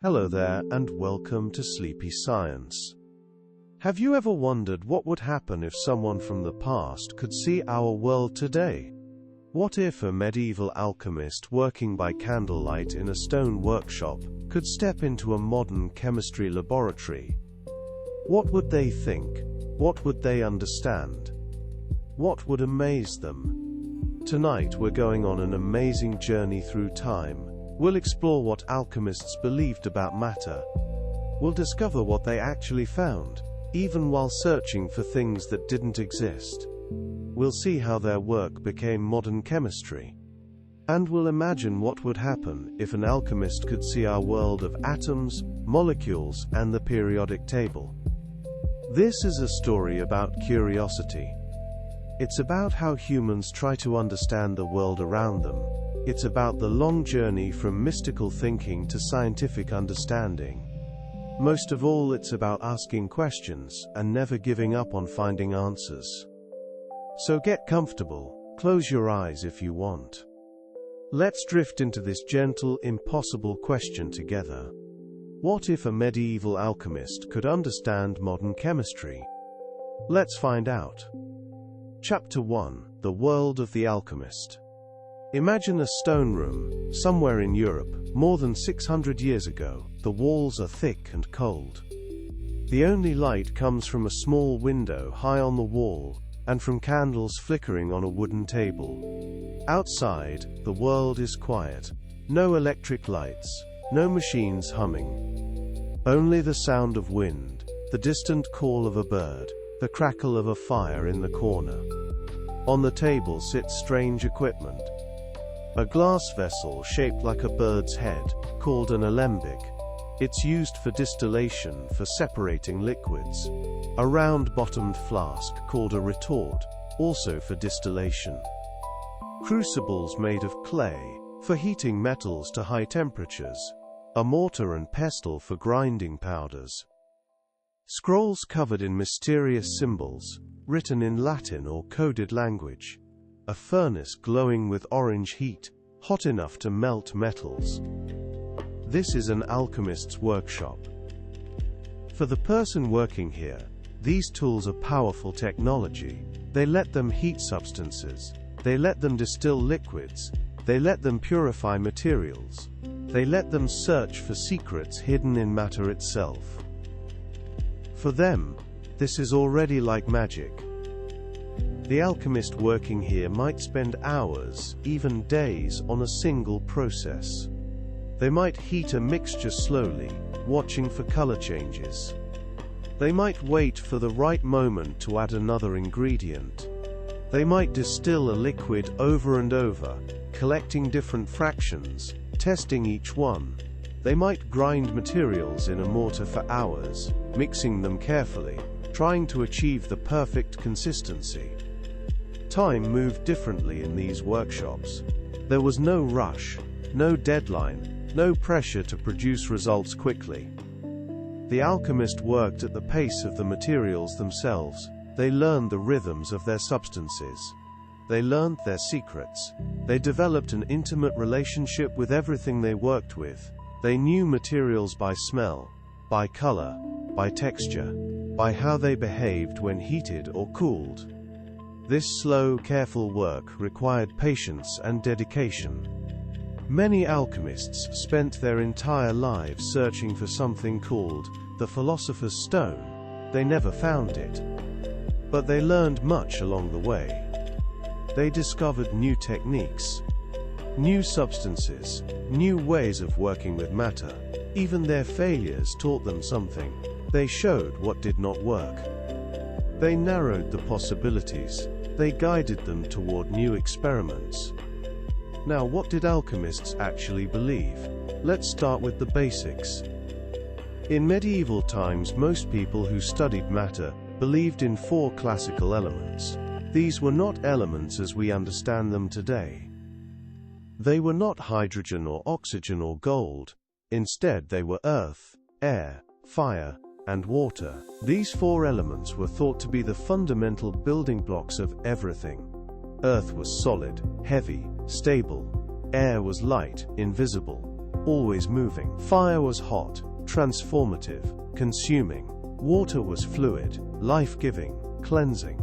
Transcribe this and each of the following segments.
Hello there, and welcome to Sleepy Science. Have you ever wondered what would happen if someone from the past could see our world today? What if a medieval alchemist working by candlelight in a stone workshop could step into a modern chemistry laboratory? What would they think? What would they understand? What would amaze them? Tonight we're going on an amazing journey through time. We'll explore what alchemists believed about matter. We'll discover what they actually found, even while searching for things that didn't exist. We'll see how their work became modern chemistry. And we'll imagine what would happen if an alchemist could see our world of atoms, molecules, and the periodic table. This is a story about curiosity. It's about how humans try to understand the world around them. It's about the long journey from mystical thinking to scientific understanding. Most of all, it's about asking questions and never giving up on finding answers. So get comfortable, close your eyes if you want. Let's drift into this gentle, impossible question together. What if a medieval alchemist could understand modern chemistry? Let's find out. Chapter 1: The World of the Alchemist. Imagine a stone room, somewhere in Europe, more than 600 years ago. The walls are thick and cold. The only light comes from a small window high on the wall, and from candles flickering on a wooden table. Outside, the world is quiet. No electric lights, no machines humming. Only the sound of wind, the distant call of a bird, the crackle of a fire in the corner. On the table sits strange equipment. A glass vessel shaped like a bird's head, called an alembic. It's used for distillation, for separating liquids. A round-bottomed flask called a retort, also for distillation. Crucibles made of clay, for heating metals to high temperatures. A mortar and pestle for grinding powders. Scrolls covered in mysterious symbols, written in Latin or coded language. A furnace glowing with orange heat, hot enough to melt metals. This is an alchemist's workshop. For the person working here, these tools are powerful technology. They let them heat substances. They let them distill liquids. They let them purify materials. They let them search for secrets hidden in matter itself. For them, this is already like magic. The alchemist working here might spend hours, even days, on a single process. They might heat a mixture slowly, watching for color changes. They might wait for the right moment to add another ingredient. They might distill a liquid over and over, collecting different fractions, testing each one. They might grind materials in a mortar for hours, mixing them carefully, trying to achieve the perfect consistency. Time moved differently in these workshops. There was no rush, no deadline, no pressure to produce results quickly. The alchemist worked at the pace of the materials themselves. They learned the rhythms of their substances. They learned their secrets. They developed an intimate relationship with everything they worked with. They knew materials by smell, by color, by texture, by how they behaved when heated or cooled. This slow, careful work required patience and dedication. Many alchemists spent their entire lives searching for something called the Philosopher's Stone. They never found it. But they learned much along the way. They discovered new techniques, new substances, new ways of working with matter. Even their failures taught them something. They showed what did not work. They narrowed the possibilities. They guided them toward new experiments. Now, what did alchemists actually believe? Let's start with the basics. In medieval times, most people who studied matter believed in 4 classical elements. These were not elements as we understand them today. They were not hydrogen or oxygen or gold. Instead, they were earth, air, fire, and water. These 4 elements were thought to be the fundamental building blocks of everything. Earth was solid, heavy, stable. Air was light, invisible. always moving. Fire was hot, transformative, consuming. Water was fluid, life-giving, cleansing.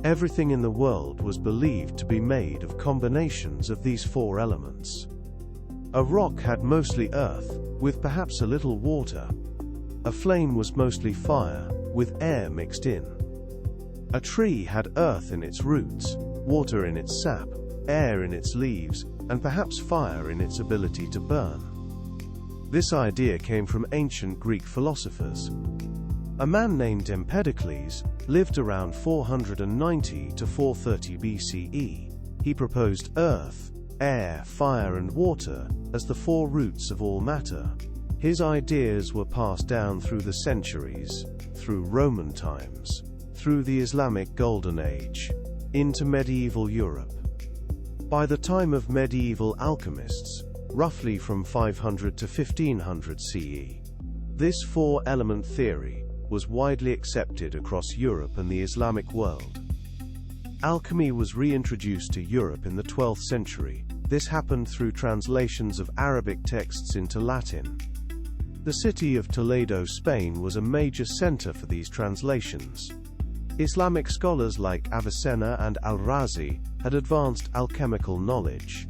Everything in the world was believed to be made of combinations of these four elements. A rock had mostly earth, with perhaps a little water. A flame was mostly fire, with air mixed in. A tree had earth in its roots, water in its sap, air in its leaves, and perhaps fire in its ability to burn. This idea came from ancient Greek philosophers. A man named Empedocles lived around 490 to 430 BCE. He proposed earth, air, fire, and water as the four roots of all matter. His ideas were passed down through the centuries, through Roman times, through the Islamic Golden Age, into medieval Europe. By the time of medieval alchemists, roughly from 500 to 1500 CE, this four-element theory was widely accepted across Europe and the Islamic world. Alchemy was reintroduced to Europe in the 12th century. This happened through translations of Arabic texts into Latin. The city of Toledo, Spain was a major center for these translations. Islamic scholars like Avicenna and Al-Razi had advanced alchemical knowledge.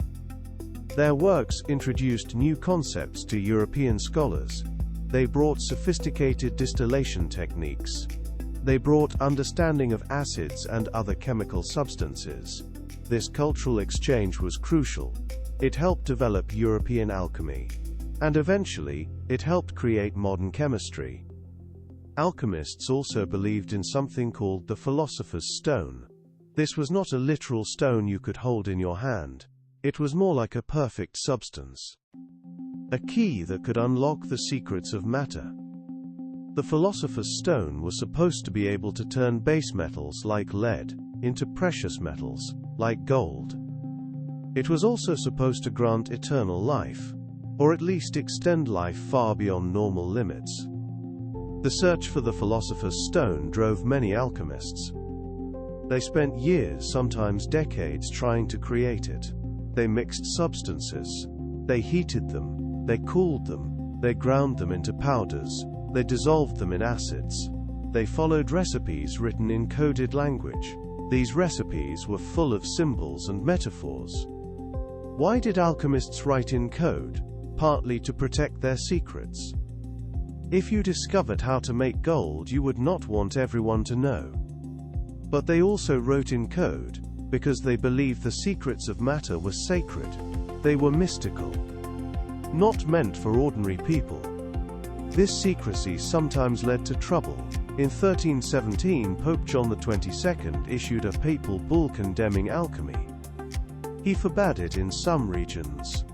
Their works introduced new concepts to European scholars. They brought sophisticated distillation techniques. They brought understanding of acids and other chemical substances. This cultural exchange was crucial. It helped develop European alchemy. And eventually, it helped create modern chemistry. Alchemists also believed in something called the Philosopher's Stone. This was not a literal stone you could hold in your hand. It was more like a perfect substance. A key that could unlock the secrets of matter. The Philosopher's Stone was supposed to be able to turn base metals like lead into precious metals like gold. It was also supposed to grant eternal life, or at least extend life far beyond normal limits. The search for the Philosopher's Stone drove many alchemists. They spent years, sometimes decades, trying to create it. They mixed substances. They heated them. They cooled them. They ground them into powders. They dissolved them in acids. They followed recipes written in coded language. These recipes were full of symbols and metaphors. Why did alchemists write in code? Partly to protect their secrets. If you discovered how to make gold, you would not want everyone to know. But they also wrote in code because they believed the secrets of matter were sacred. They were mystical, not meant for ordinary people. This secrecy sometimes led to trouble. In 1317, Pope John XXII issued a papal bull condemning alchemy. He forbade it in some regions.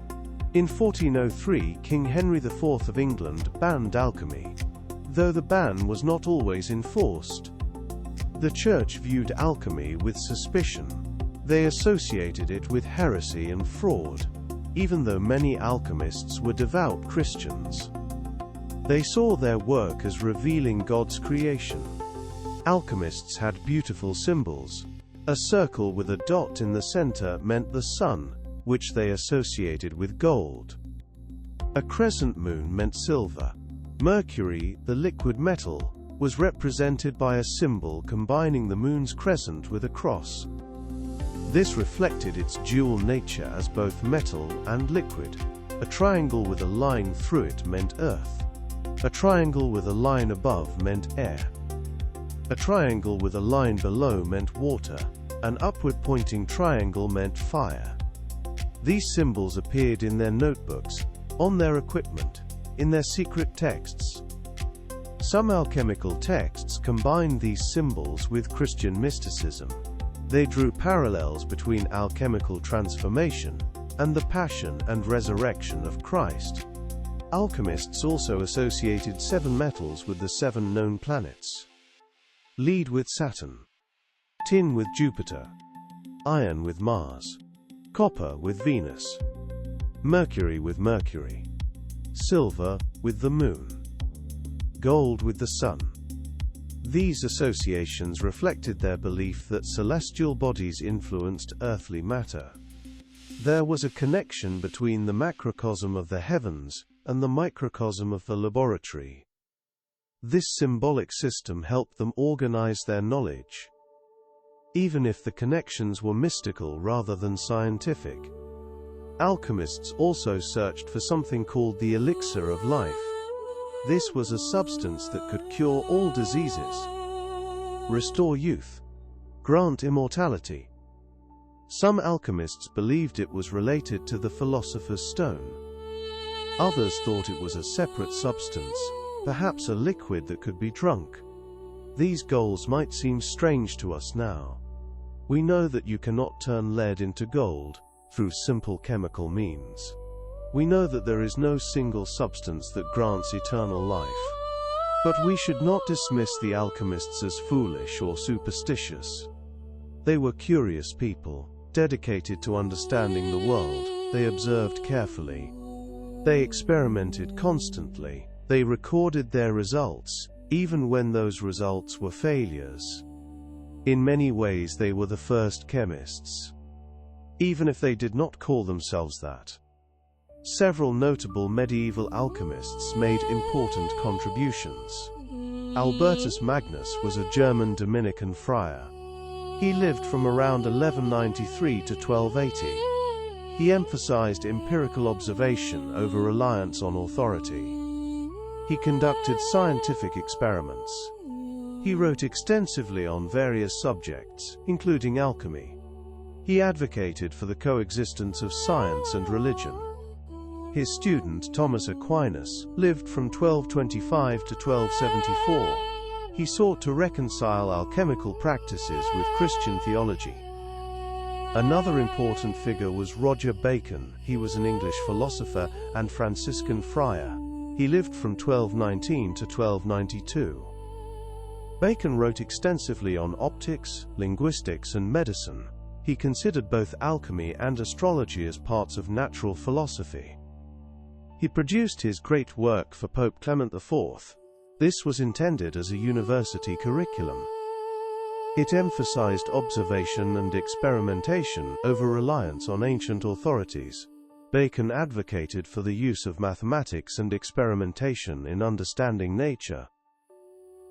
In 1403, King Henry IV of England banned alchemy, though the ban was not always enforced. The Church viewed alchemy with suspicion. They associated it with heresy and fraud, even though many alchemists were devout Christians. They saw their work as revealing God's creation. Alchemists had beautiful symbols. A circle with a dot in the center meant the sun, which they associated with gold. A crescent moon meant silver. Mercury, the liquid metal, was represented by a symbol combining the moon's crescent with a cross. This reflected its dual nature as both metal and liquid. A triangle with a line through it meant earth. A triangle with a line above meant air. A triangle with a line below meant water. An upward-pointing triangle meant fire. These symbols appeared in their notebooks, on their equipment, in their secret texts. Some alchemical texts combined these symbols with Christian mysticism. They drew parallels between alchemical transformation and the passion and resurrection of Christ. Alchemists also associated 7 metals with the 7 known planets. Lead with Saturn, tin with Jupiter, iron with Mars, copper with Venus, Mercury with Mercury, silver with the Moon, gold with the Sun. These associations reflected their belief that celestial bodies influenced earthly matter. There was a connection between the macrocosm of the heavens and the microcosm of the laboratory. This symbolic system helped them organize their knowledge, even if the connections were mystical rather than scientific. Alchemists also searched for something called the elixir of life. This was a substance that could cure all diseases, restore youth, grant immortality. Some alchemists believed it was related to the Philosopher's Stone. Others thought it was a separate substance, perhaps a liquid that could be drunk. These goals might seem strange to us now. We know that you cannot turn lead into gold through simple chemical means. We know that there is no single substance that grants eternal life. But we should not dismiss the alchemists as foolish or superstitious. They were curious people, dedicated to understanding the world. They observed carefully. They experimented constantly. They recorded their results, even when those results were failures. In many ways they were the first chemists, even if they did not call themselves that. Several notable medieval alchemists made important contributions. Albertus Magnus was a German Dominican friar. He lived from around 1193 to 1280. He emphasized empirical observation over reliance on authority. He conducted scientific experiments. He wrote extensively on various subjects, including alchemy. He advocated for the coexistence of science and religion. His student Thomas Aquinas lived from 1225 to 1274. He sought to reconcile alchemical practices with Christian theology. Another important figure was Roger Bacon. He was an English philosopher and Franciscan friar. He lived from 1219 to 1292. Bacon wrote extensively on optics, linguistics, and medicine. He considered both alchemy and astrology as parts of natural philosophy. He produced his great work for Pope Clement IV. This was intended as a university curriculum. It emphasized observation and experimentation over reliance on ancient authorities. Bacon advocated for the use of mathematics and experimentation in understanding nature.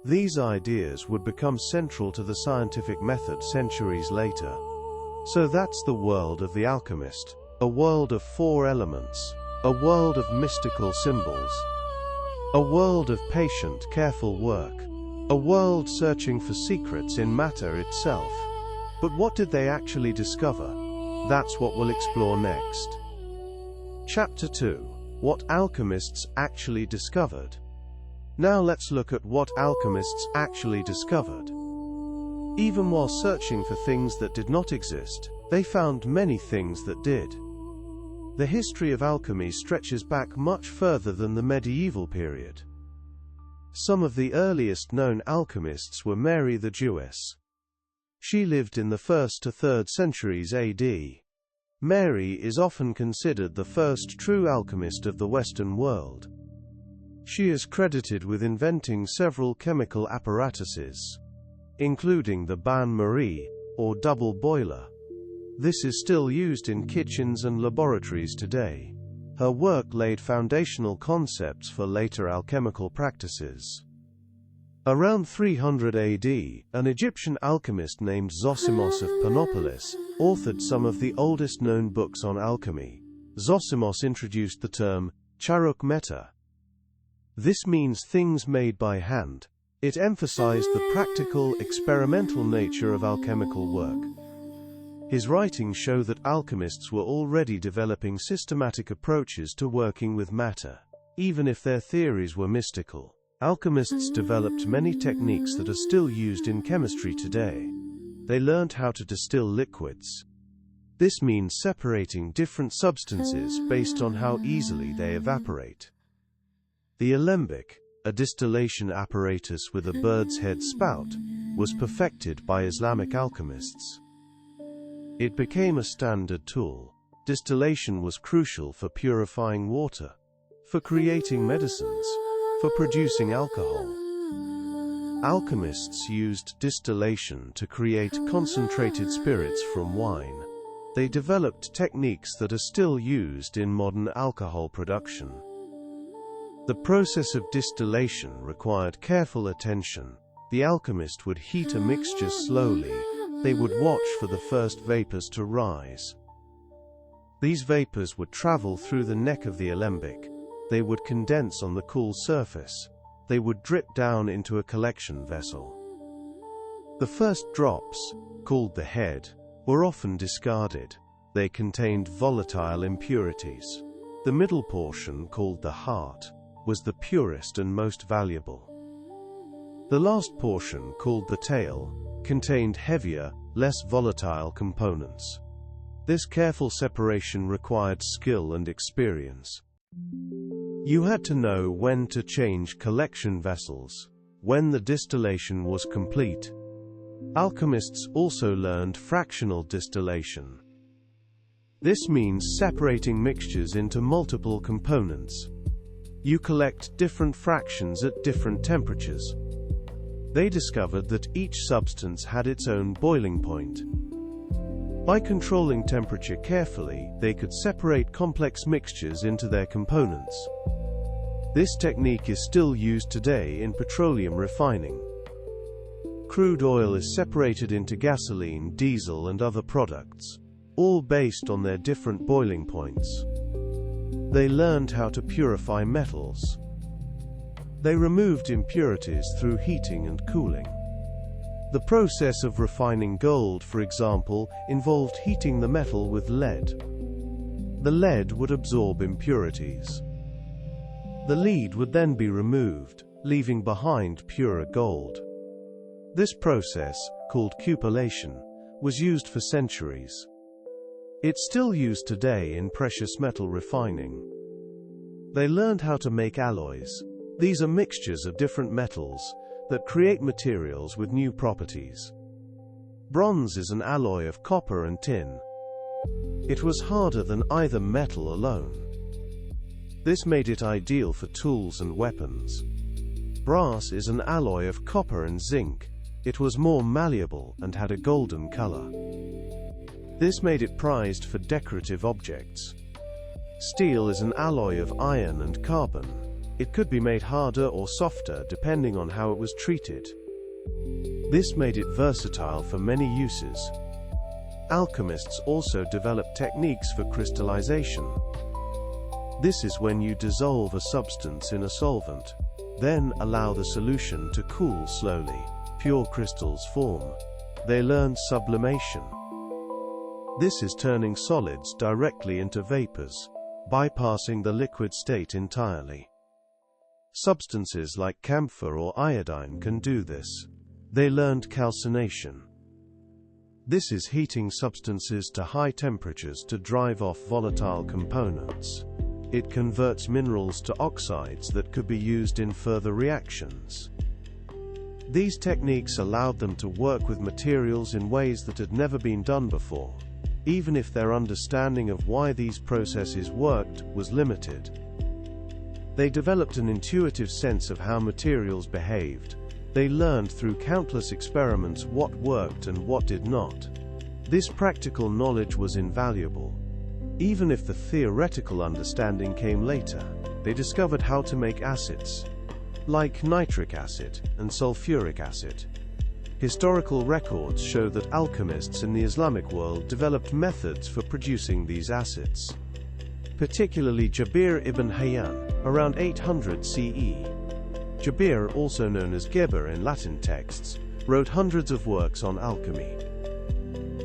These ideas would become central to the scientific method centuries later. So that's the world of the alchemist, a world of four elements, a world of mystical symbols, a world of patient, careful work, a world searching for secrets in matter itself. But what did they actually discover? That's what we'll explore next. Chapter 2. What alchemists actually discovered. Now let's look at what alchemists actually discovered. Even while searching for things that did not exist, they found many things that did. The history of alchemy stretches back much further than the medieval period. Some of the earliest known alchemists were Mary the Jewess. She lived in the 1st to 3rd centuries AD. Mary is often considered the first true alchemist of the Western world. She is credited with inventing several chemical apparatuses, including the bain-marie, or double boiler. This is still used in kitchens and laboratories today. Her work laid foundational concepts for later alchemical practices. Around 300 AD, an Egyptian alchemist named Zosimos of Panopolis authored some of the oldest known books on alchemy. Zosimos introduced the term charuk meta. This means things made by hand. It emphasized the practical, experimental nature of alchemical work. His writings show that alchemists were already developing systematic approaches to working with matter. Even if their theories were mystical, alchemists developed many techniques that are still used in chemistry today. They learned how to distill liquids. This means separating different substances based on how easily they evaporate. The alembic, a distillation apparatus with a bird's head spout, was perfected by Islamic alchemists. It became a standard tool. Distillation was crucial for purifying water, for creating medicines, for producing alcohol. Alchemists used distillation to create concentrated spirits from wine. They developed techniques that are still used in modern alcohol production. The process of distillation required careful attention. The alchemist would heat a mixture slowly. They would watch for the first vapors to rise. These vapors would travel through the neck of the alembic. They would condense on the cool surface. They would drip down into a collection vessel. The first drops, called the head, were often discarded. They contained volatile impurities. The middle portion, called the heart, was the purest and most valuable. The last portion, called the tail, contained heavier, less volatile components. This careful separation required skill and experience. You had to know when to change collection vessels, when the distillation was complete. Alchemists also learned fractional distillation. This means separating mixtures into multiple components. You collect different fractions at different temperatures. They discovered that each substance had its own boiling point. By controlling temperature carefully, they could separate complex mixtures into their components. This technique is still used today in petroleum refining. Crude oil is separated into gasoline, diesel, and other products, all based on their different boiling points. They learned how to purify metals. They removed impurities through heating and cooling. The process of refining gold, for example, involved heating the metal with lead. The lead would absorb impurities. The lead would then be removed, leaving behind purer gold. This process, called cupellation, was used for centuries. It's still used today in precious metal refining. They learned how to make alloys. These are mixtures of different metals that create materials with new properties. Bronze is an alloy of copper and tin. It was harder than either metal alone. This made it ideal for tools and weapons. Brass is an alloy of copper and zinc. It was more malleable and had a golden color. This made it prized for decorative objects. Steel is an alloy of iron and carbon. It could be made harder or softer depending on how it was treated. This made it versatile for many uses. Alchemists also developed techniques for crystallization. This is when you dissolve a substance in a solvent, then allow the solution to cool slowly. Pure crystals form. They learned sublimation. This is turning solids directly into vapors, bypassing the liquid state entirely. Substances like camphor or iodine can do this. They learned calcination. This is heating substances to high temperatures to drive off volatile components. It converts minerals to oxides that could be used in further reactions. These techniques allowed them to work with materials in ways that had never been done before, even if their understanding of why these processes worked was limited. They developed an intuitive sense of how materials behaved. They learned through countless experiments what worked and what did not. This practical knowledge was invaluable. Even if the theoretical understanding came later, they discovered how to make acids, like nitric acid and sulfuric acid. Historical records show that alchemists in the Islamic world developed methods for producing these acids. Particularly Jabir ibn Hayyan, around 800 CE. Jabir, also known as Geber in Latin texts, wrote hundreds of works on alchemy.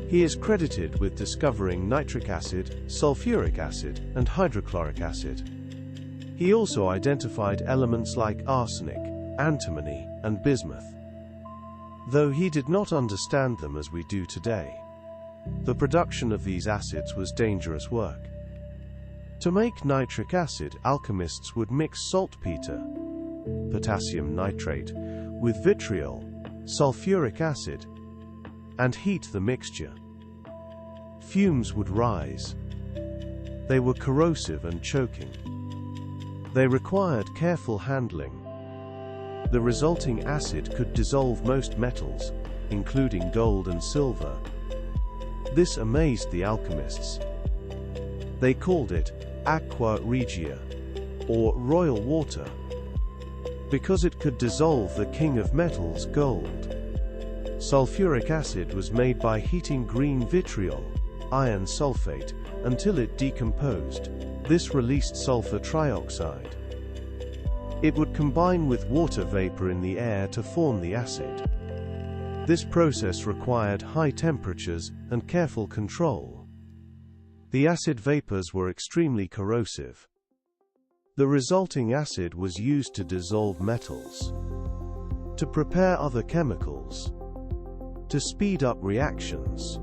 He is credited with discovering nitric acid, sulfuric acid, and hydrochloric acid. He also identified elements like arsenic, antimony, and bismuth, though he did not understand them as we do today. The production of these acids was dangerous work. To make nitric acid, alchemists would mix saltpeter, potassium nitrate, with vitriol, sulfuric acid, and heat the mixture. Fumes would rise. They were corrosive and choking. They required careful handling. The resulting acid could dissolve most metals, including gold and silver. This amazed the alchemists. They called it aqua regia, or royal water, because it could dissolve the king of metals, gold. Sulfuric acid was made by heating green vitriol, iron sulfate, until it decomposed. This released sulfur trioxide. It would combine with water vapor in the air to form the acid. This process required high temperatures and careful control. The acid vapors were extremely corrosive. The resulting acid was used to dissolve metals, to prepare other chemicals, to speed up reactions.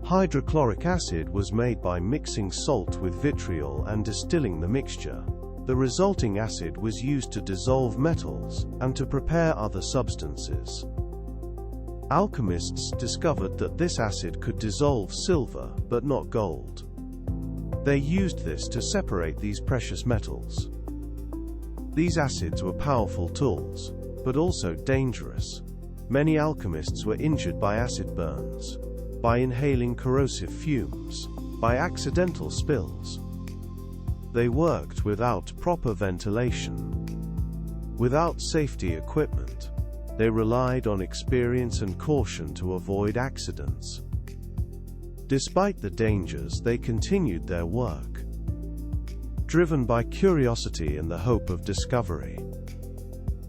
Hydrochloric acid was made by mixing salt with vitriol and distilling the mixture. The resulting acid was used to dissolve metals and to prepare other substances. Alchemists discovered that this acid could dissolve silver, but not gold. They used this to separate these precious metals. These acids were powerful tools, but also dangerous. Many alchemists were injured by acid burns, by inhaling corrosive fumes, by accidental spills. They worked without proper ventilation, without safety equipment. They relied on experience and caution to avoid accidents. Despite the dangers, they continued their work, driven by curiosity and the hope of discovery.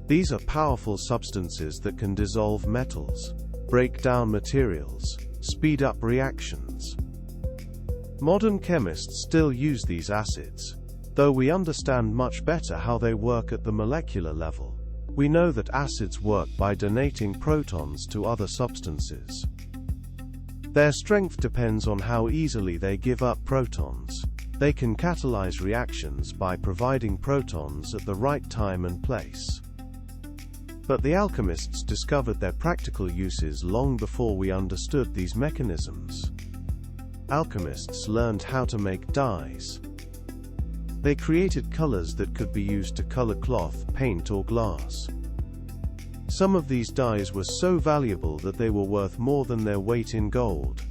These are powerful substances that can dissolve metals, break down materials, speed up reactions. Modern chemists still use these acids, though we understand much better how they work at the molecular level. We know that acids work by donating protons to other substances. Their strength depends on how easily they give up protons. They can catalyze reactions by providing protons at the right time and place. But the alchemists discovered their practical uses long before we understood these mechanisms. Alchemists learned how to make dyes. They created colors that could be used to color cloth, paint, or glass. Some of these dyes were so valuable that they were worth more than their weight in gold.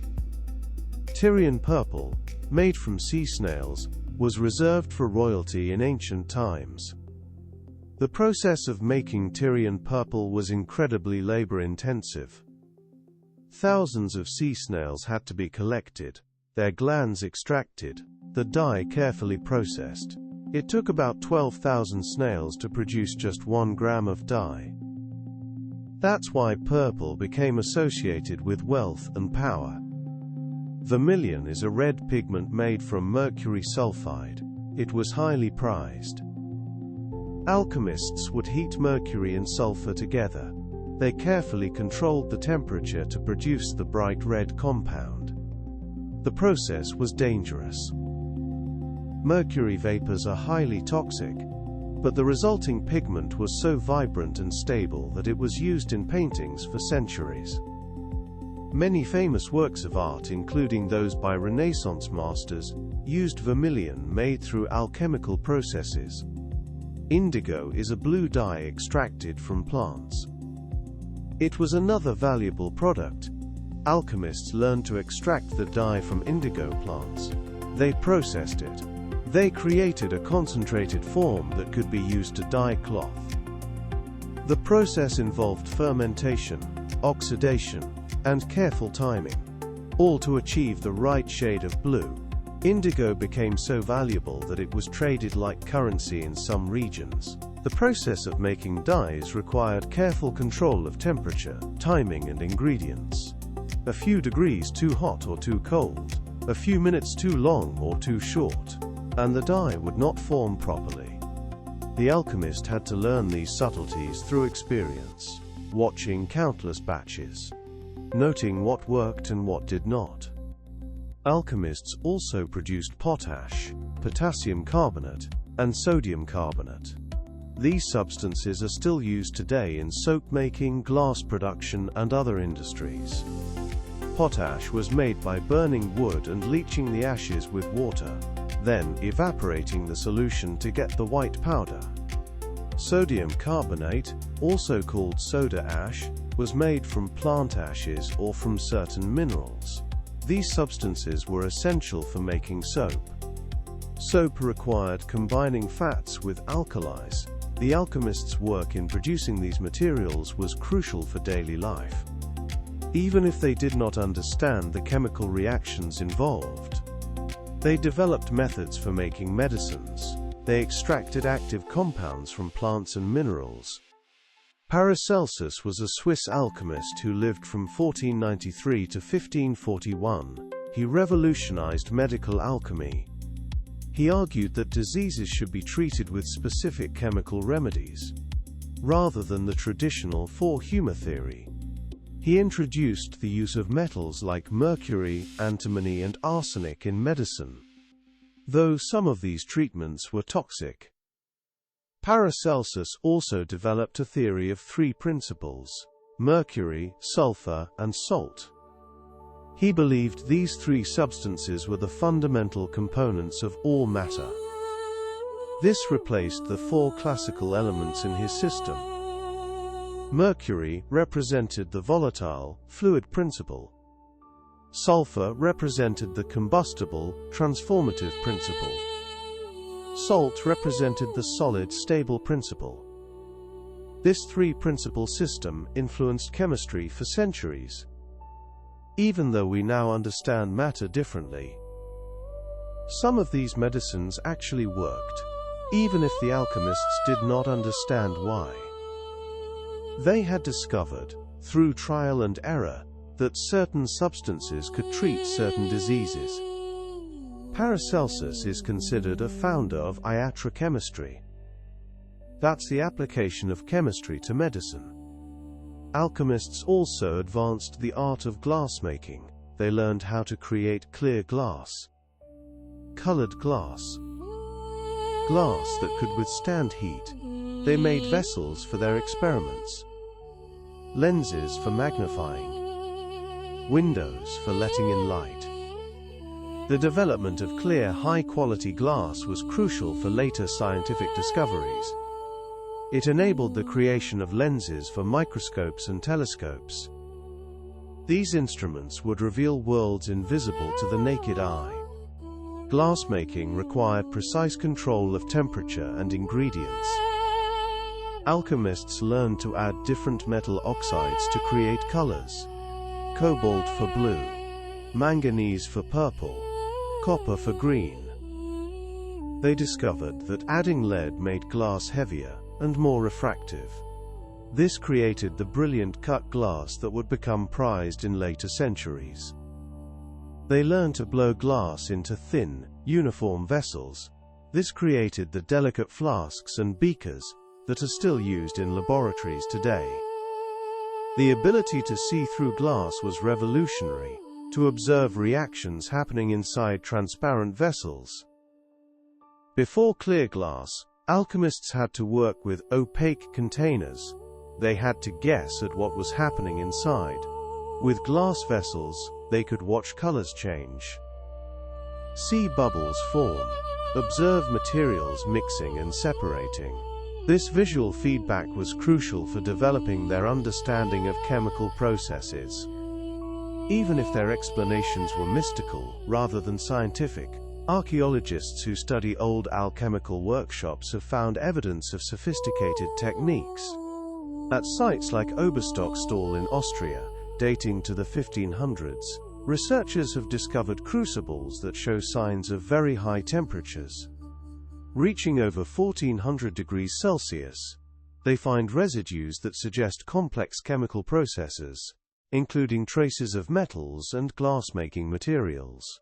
Tyrian purple, made from sea snails, was reserved for royalty in ancient times. The process of making Tyrian purple was incredibly labor-intensive. Thousands of sea snails had to be collected, their glands extracted, the dye carefully processed. It took about 12,000 snails to produce just 1 gram of dye. That's why purple became associated with wealth and power. Vermilion is a red pigment made from mercury sulfide. It was highly prized. Alchemists would heat mercury and sulfur together. They carefully controlled the temperature to produce the bright red compound. The process was dangerous. Mercury vapors are highly toxic, but the resulting pigment was so vibrant and stable that it was used in paintings for centuries. Many famous works of art, including those by Renaissance masters, used vermilion made through alchemical processes. Indigo is a blue dye extracted from plants. It was another valuable product. Alchemists learned to extract the dye from indigo plants. They processed it. They created a concentrated form that could be used to dye cloth. The process involved fermentation, oxidation, and careful timing, all to achieve the right shade of blue. Indigo became so valuable that it was traded like currency in some regions. The process of making dyes required careful control of temperature, timing, and ingredients. A few degrees too hot or too cold, a few minutes too long or too short, and the dye would not form properly. The alchemist had to learn these subtleties through experience, watching countless batches, noting what worked and what did not. Alchemists also produced potash, potassium carbonate, and sodium carbonate. These substances are still used today in soap making, glass production, and other industries. Potash was made by burning wood and leaching the ashes with water, then evaporating the solution to get the white powder. Sodium carbonate, also called soda ash, was made from plant ashes or from certain minerals. These substances were essential for making soap. Soap required combining fats with alkalis. The alchemists' work in producing these materials was crucial for daily life. Even if they did not understand the chemical reactions involved, they developed methods for making medicines. They extracted active compounds from plants and minerals. Paracelsus was a Swiss alchemist who lived from 1493 to 1541. He revolutionized medical alchemy. He argued that diseases should be treated with specific chemical remedies, rather than the traditional four-humor theory. He introduced the use of metals like mercury, antimony, and arsenic in medicine, though some of these treatments were toxic. Paracelsus also developed a theory of three principles: mercury, sulfur, and salt. He believed these three substances were the fundamental components of all matter. This replaced the four classical elements in his system. Mercury represented the volatile, fluid principle. Sulfur represented the combustible, transformative principle. Salt represented the solid, stable principle. This three-principle system influenced chemistry for centuries, even though we now understand matter differently. Some of these medicines actually worked, even if the alchemists did not understand why. They had discovered, through trial and error, that certain substances could treat certain diseases. Paracelsus is considered a founder of iatrochemistry. That's the application of chemistry to medicine. Alchemists also advanced the art of glassmaking. They learned how to create clear glass, colored glass, glass that could withstand heat. They made vessels for their experiments, lenses for magnifying, windows for letting in light. The development of clear, high-quality glass was crucial for later scientific discoveries. It enabled the creation of lenses for microscopes and telescopes. These instruments would reveal worlds invisible to the naked eye. Glassmaking required precise control of temperature and ingredients. Alchemists learned to add different metal oxides to create colors: cobalt for blue, manganese for purple, copper for green. They discovered that adding lead made glass heavier and more refractive. This created the brilliant cut glass that would become prized in later centuries. They learned to blow glass into thin, uniform vessels. This created the delicate flasks and beakers that are still used in laboratories today. The ability to see through glass was revolutionary, to observe reactions happening inside transparent vessels. Before clear glass, alchemists had to work with opaque containers. They had to guess at what was happening inside. With glass vessels, they could watch colors change, see bubbles form, observe materials mixing and separating. This visual feedback was crucial for developing their understanding of chemical processes. Even if their explanations were mystical rather than scientific, archaeologists who study old alchemical workshops have found evidence of sophisticated techniques. At sites like Oberstockstall in Austria, dating to the 1500s, researchers have discovered crucibles that show signs of very high temperatures, reaching over 1400 degrees Celsius. They find residues that suggest complex chemical processes, including traces of metals and glass-making materials.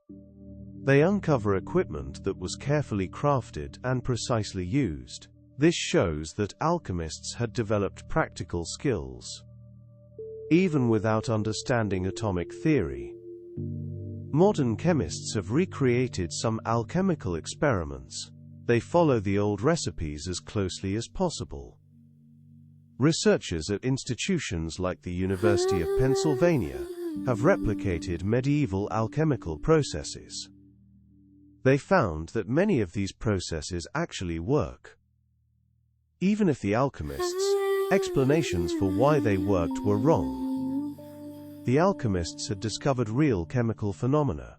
They uncover equipment that was carefully crafted and precisely used. This shows that alchemists had developed practical skills, even without understanding atomic theory. Modern chemists have recreated some alchemical experiments. They follow the old recipes as closely as possible. Researchers at institutions like the University of Pennsylvania have replicated medieval alchemical processes. They found that many of these processes actually work, even if the alchemists' explanations for why they worked were wrong. the alchemists had discovered real chemical phenomena.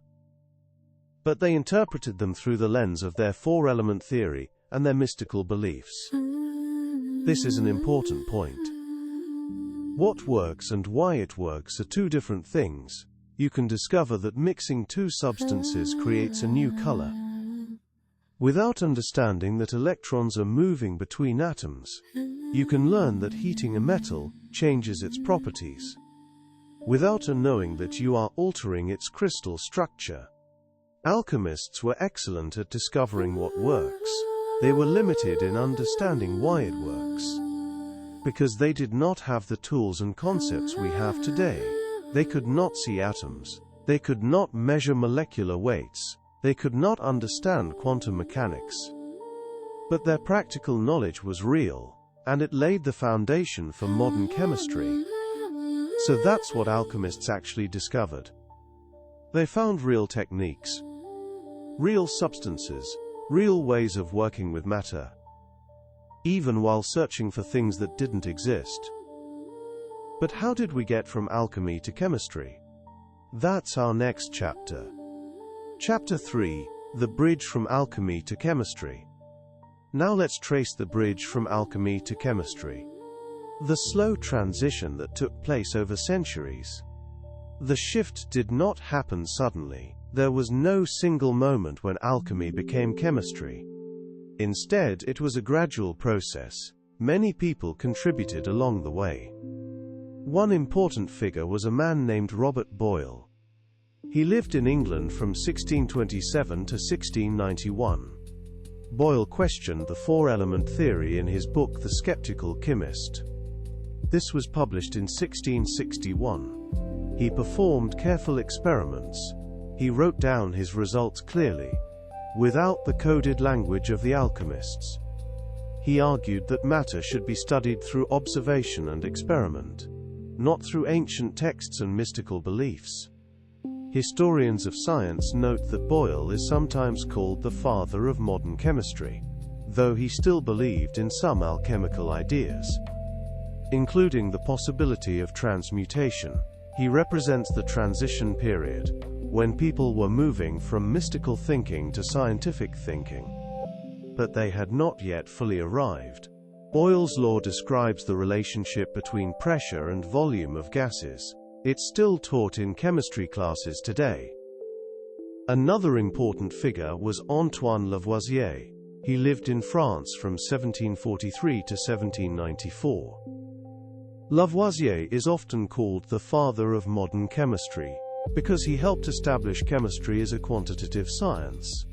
But they interpreted them through the lens of their four-element theory and their mystical beliefs. This is an important point. What works and why it works are two different things. You can discover that mixing two substances creates a new color. Without understanding that electrons are moving between atoms, you can learn that heating a metal changes its properties, without knowing that you are altering its crystal structure. Alchemists were excellent at discovering what works. They were limited in understanding why it works. Because they did not have the tools and concepts we have today. They could not see atoms. They could not measure molecular weights. They could not understand quantum mechanics. But their practical knowledge was real, and it laid the foundation for modern chemistry. So that's what alchemists actually discovered. They found real techniques, real substances, real ways of working with matter, even while searching for things that didn't exist. But how did we get from alchemy to chemistry? That's our next chapter. Chapter 3, The Bridge from Alchemy to Chemistry. Now let's trace the bridge from alchemy to chemistry. The slow transition that took place over centuries. The shift did not happen suddenly. There was no single moment when alchemy became chemistry. Instead, it was a gradual process. Many people contributed along the way. One important figure was a man named Robert Boyle. He lived in England from 1627 to 1691. Boyle questioned the four-element theory in his book The Skeptical Chemist. This was published in 1661. He performed careful experiments. He wrote down his results clearly, without the coded language of the alchemists. He argued that matter should be studied through observation and experiment, not through ancient texts and mystical beliefs. Historians of science note that Boyle is sometimes called the father of modern chemistry, though he still believed in some alchemical ideas, including the possibility of transmutation. He represents the transition period, when people were moving from mystical thinking to scientific thinking. But they had not yet fully arrived. Boyle's law describes the relationship between pressure and volume of gases. It's still taught in chemistry classes today. Another important figure was Antoine Lavoisier. He lived in France from 1743 to 1794. Lavoisier is often called the father of modern chemistry, because he helped establish chemistry as a quantitative science.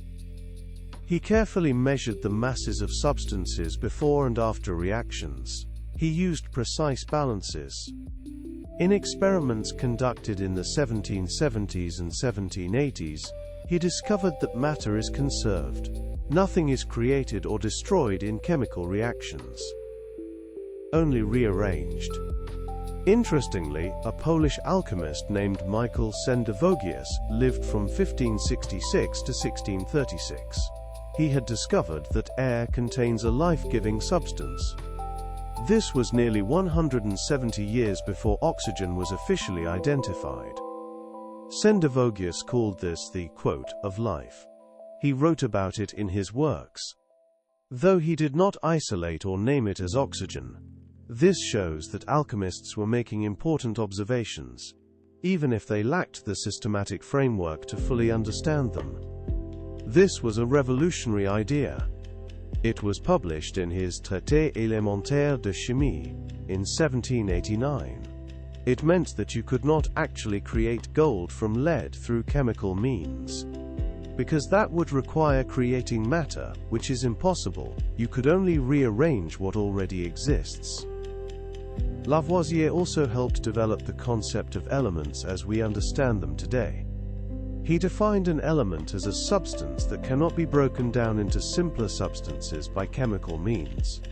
He carefully measured the masses of substances before and after reactions. He used precise balances. In experiments conducted in the 1770s and 1780s, he discovered that matter is conserved. Nothing is created or destroyed in chemical reactions, only rearranged. Interestingly, a Polish alchemist named Michael Sendivogius lived from 1566 to 1636. He had discovered that air contains a life-giving substance. This was nearly 170 years before oxygen was officially identified. Sendivogius called this the quote of life. He wrote about it in his works, though he did not isolate or name it as oxygen. This shows that alchemists were making important observations, even if they lacked the systematic framework to fully understand them. This was a revolutionary idea. It was published in his Traité élémentaire de chimie in 1789. It meant that you could not actually create gold from lead through chemical means, because that would require creating matter, which is impossible. You could only rearrange what already exists. Lavoisier also helped develop the concept of elements as we understand them today. He defined an element as a substance that cannot be broken down into simpler substances by chemical means.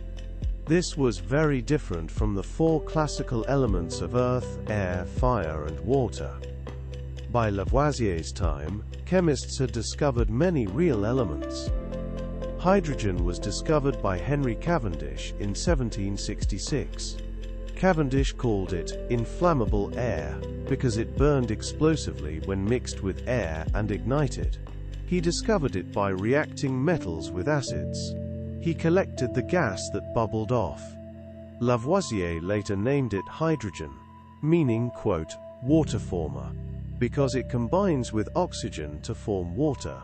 This was very different from the four classical elements of earth, air, fire, and water. By Lavoisier's time, chemists had discovered many real elements. Hydrogen was discovered by Henry Cavendish in 1766. Cavendish called it inflammable air because it burned explosively when mixed with air and ignited. He discovered it by reacting metals with acids. He collected the gas that bubbled off. Lavoisier later named it hydrogen, meaning, quote, water former, because it combines with oxygen to form water.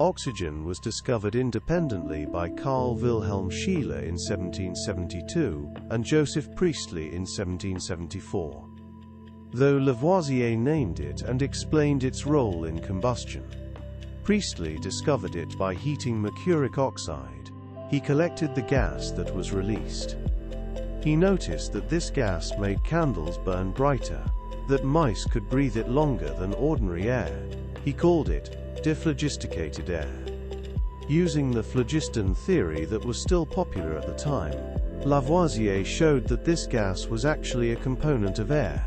Oxygen was discovered independently by Carl Wilhelm Scheele in 1772 and Joseph Priestley in 1774. Though Lavoisier named it and explained its role in combustion, Priestley discovered it by heating mercuric oxide. He collected the gas that was released. He noticed that this gas made candles burn brighter, that mice could breathe it longer than ordinary air. He called it dephlogisticated air. Using the phlogiston theory that was still popular at the time, Lavoisier showed that this gas was actually a component of air.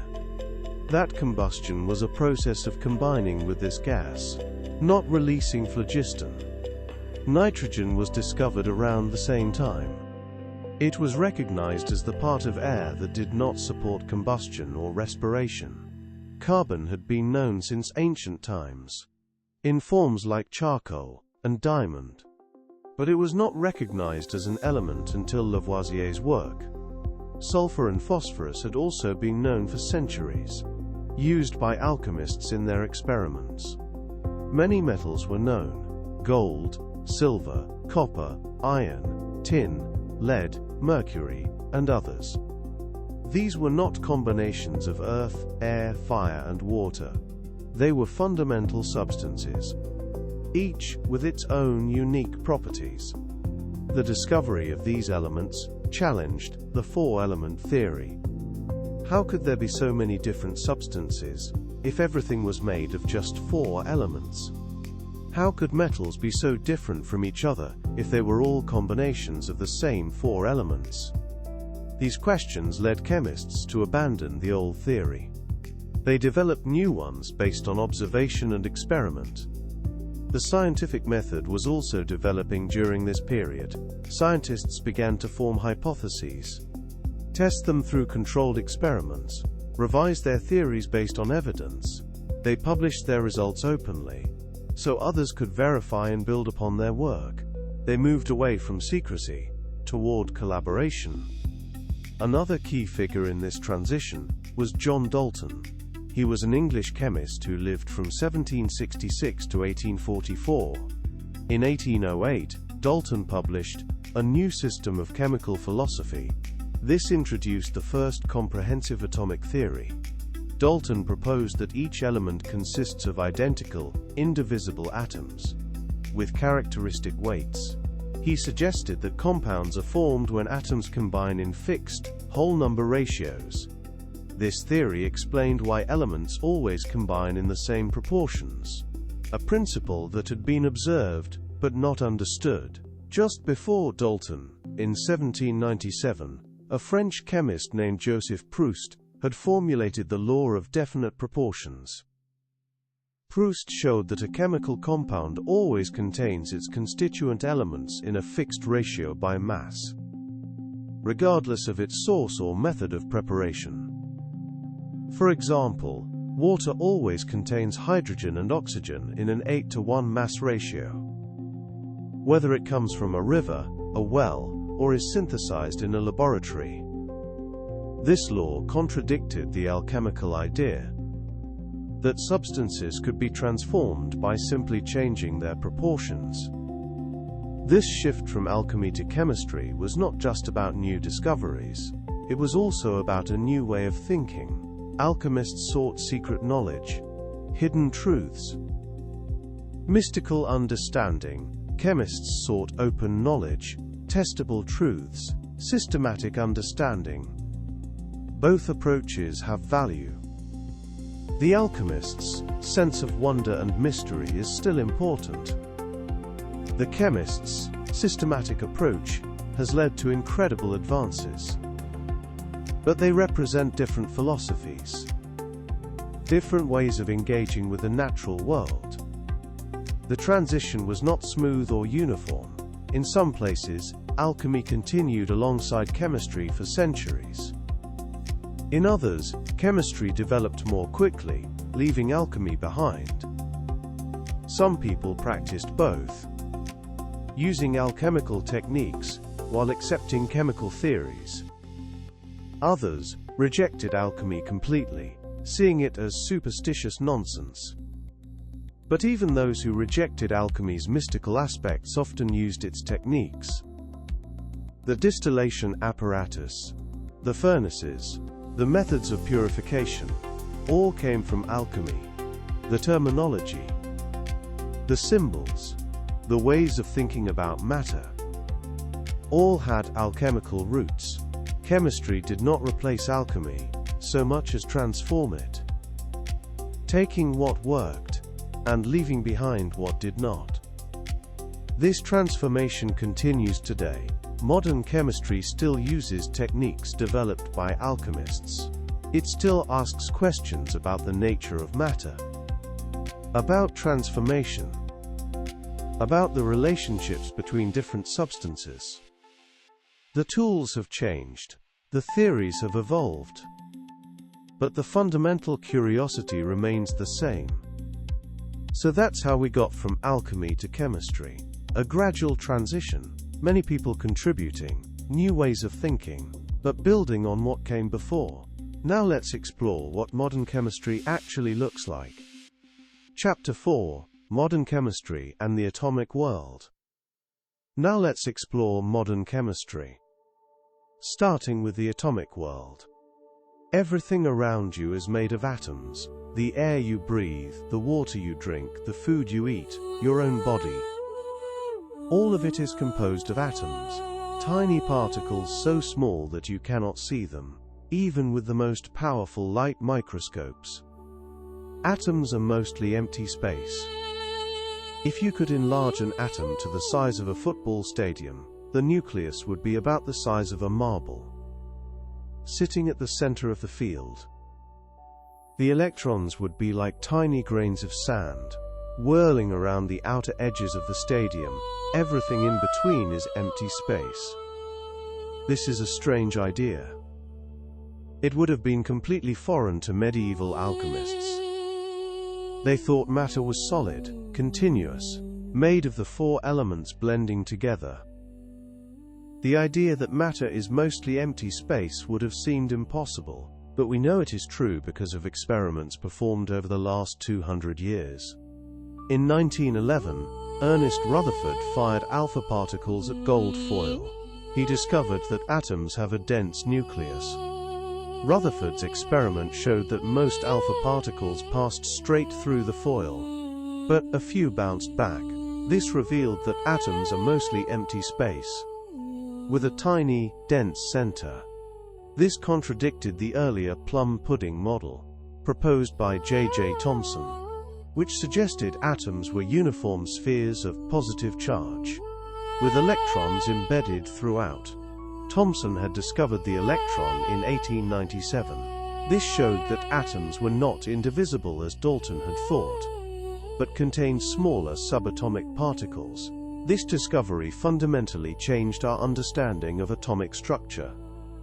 That combustion was a process of combining with this gas, not releasing phlogiston. Nitrogen was discovered around the same time. It was recognized as the part of air that did not support combustion or respiration. Carbon had been known since ancient times, in forms like charcoal and diamond, but it was not recognized as an element until Lavoisier's work. Sulfur and phosphorus had also been known for centuries, used by alchemists in their experiments. Many metals were known: gold, silver, copper, iron, tin, lead, mercury, and others. These were not combinations of earth, air, fire, and water. They were fundamental substances, each with its own unique properties. The discovery of these elements challenged the four-element theory. How could there be so many different substances if everything was made of just four elements? How could metals be so different from each other if they were all combinations of the same four elements? These questions led chemists to abandon the old theory. They developed new ones based on observation and experiment. The scientific method was also developing during this period. Scientists began to form hypotheses, test them through controlled experiments, revise their theories based on evidence. They published their results openly, so others could verify and build upon their work. They moved away from secrecy toward collaboration. Another key figure in this transition was John Dalton. He was an English chemist who lived from 1766 to 1844. In 1808, Dalton published A New System of Chemical Philosophy. This introduced the first comprehensive atomic theory. Dalton proposed that each element consists of identical, indivisible atoms, with characteristic weights. He suggested that compounds are formed when atoms combine in fixed, whole number ratios. This theory explained why elements always combine in the same proportions, a principle that had been observed, but not understood. Just before Dalton, in 1797, a French chemist named Joseph Proust had formulated the law of definite proportions. Proust showed that a chemical compound always contains its constituent elements in a fixed ratio by mass, regardless of its source or method of preparation. For example, water always contains hydrogen and oxygen in an 8:1 mass ratio, whether it comes from a river, a well, or is synthesized in a laboratory. This law contradicted the alchemical idea that substances could be transformed by simply changing their proportions. This shift from alchemy to chemistry was not just about new discoveries, it was also about a new way of thinking. Alchemists sought secret knowledge, hidden truths, mystical understanding. Chemists sought open knowledge, testable truths, systematic understanding. Both approaches have value. The alchemist's sense of wonder and mystery is still important. The chemist's systematic approach has led to incredible advances. But they represent different philosophies, different ways of engaging with the natural world. The transition was not smooth or uniform. In some places, alchemy continued alongside chemistry for centuries. In others, chemistry developed more quickly, leaving alchemy behind. Some people practiced both, using alchemical techniques while accepting chemical theories. Others rejected alchemy completely, seeing it as superstitious nonsense. But even those who rejected alchemy's mystical aspects often used its techniques. The distillation apparatus, the furnaces, the methods of purification, all came from alchemy. The terminology, the symbols, the ways of thinking about matter, all had alchemical roots. Chemistry did not replace alchemy so much as transform it, taking what worked and leaving behind what did not. This transformation continues today. Modern chemistry still uses techniques developed by alchemists. It still asks questions about the nature of matter, about transformation, about the relationships between different substances. The tools have changed, the theories have evolved, but the fundamental curiosity remains the same. So that's how we got from alchemy to chemistry. A gradual transition, many people contributing, new ways of thinking, but building on what came before. Now let's explore what modern chemistry actually looks like. Chapter 4: Modern Chemistry and the Atomic World. Now let's explore modern chemistry. Starting with the atomic world. Everything around you is made of atoms. The air you breathe, the water you drink, the food you eat, your own body. All of it is composed of atoms, tiny particles so small that you cannot see them, even with the most powerful light microscopes. Atoms are mostly empty space. If you could enlarge an atom to the size of a football stadium, the nucleus would be about the size of a marble, sitting at the center of the field. The electrons would be like tiny grains of sand, whirling around the outer edges of the stadium. Everything in between is empty space. This is a strange idea. It would have been completely foreign to medieval alchemists. They thought matter was solid, continuous, made of the four elements blending together. The idea that matter is mostly empty space would have seemed impossible, but we know it is true because of experiments performed over the last 200 years. In 1911, Ernest Rutherford fired alpha particles at gold foil. He discovered that atoms have a dense nucleus. Rutherford's experiment showed that most alpha particles passed straight through the foil, but a few bounced back. This revealed that atoms are mostly empty space, with a tiny, dense center. This contradicted the earlier plum pudding model, proposed by J.J. Thomson, which suggested atoms were uniform spheres of positive charge, with electrons embedded throughout. Thomson had discovered the electron in 1897. This showed that atoms were not indivisible as Dalton had thought, but contained smaller subatomic particles. This discovery fundamentally changed our understanding of atomic structure.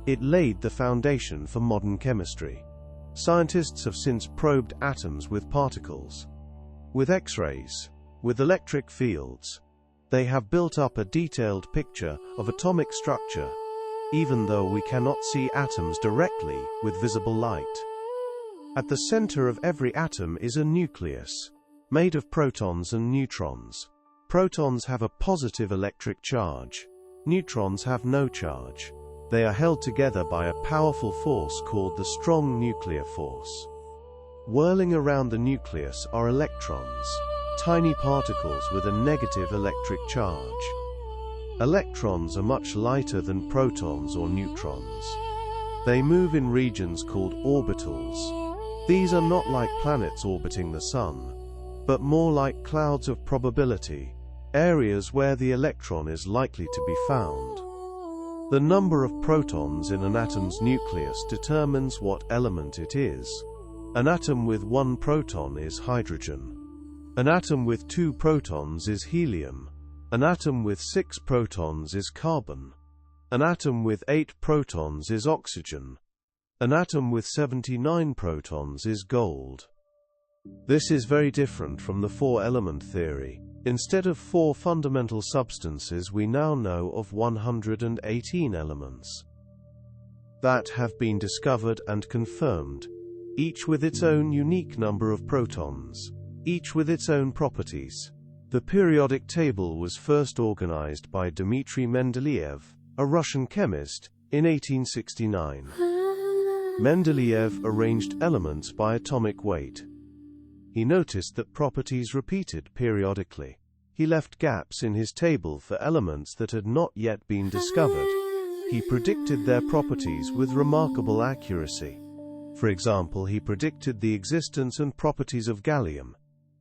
It laid the foundation for modern chemistry. Scientists have since probed atoms with particles, with X-rays, with electric fields. They have built up a detailed picture of atomic structure, even though we cannot see atoms directly with visible light. At the center of every atom is a nucleus, made of protons and neutrons. Protons have a positive electric charge. Neutrons have no charge. They are held together by a powerful force called the strong nuclear force. Whirling around the nucleus are electrons, tiny particles with a negative electric charge. Electrons are much lighter than protons or neutrons. They move in regions called orbitals. These are not like planets orbiting the Sun, but more like clouds of probability, areas where the electron is likely to be found. The number of protons in an atom's nucleus determines what element it is. An atom with 1 proton is hydrogen. An atom with 2 protons is helium. An atom with 6 protons is carbon. An atom with 8 protons is oxygen. An atom with 79 protons is gold. This is very different from the four-element theory. Instead of 4 fundamental substances, we now know of 118 elements that have been discovered and confirmed, each with its own unique number of protons, each with its own properties. The periodic table was first organized by Dmitry Mendeleev, a Russian chemist, in 1869. Mendeleev arranged elements by atomic weight. He noticed that properties repeated periodically. He left gaps in his table for elements that had not yet been discovered. He predicted their properties with remarkable accuracy. For example, he predicted the existence and properties of gallium,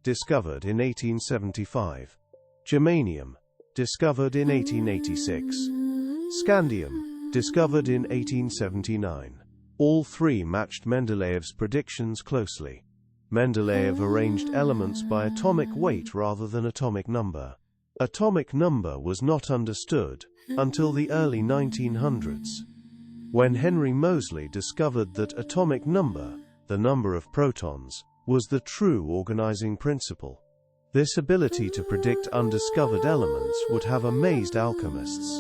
discovered in 1875, germanium, discovered in 1886, scandium, discovered in 1879. All three matched Mendeleev's predictions closely. Mendeleev arranged elements by atomic weight rather than atomic number. Atomic number was not understood until the early 1900s, when Henry Moseley discovered that atomic number, the number of protons, was the true organizing principle. This ability to predict undiscovered elements would have amazed alchemists,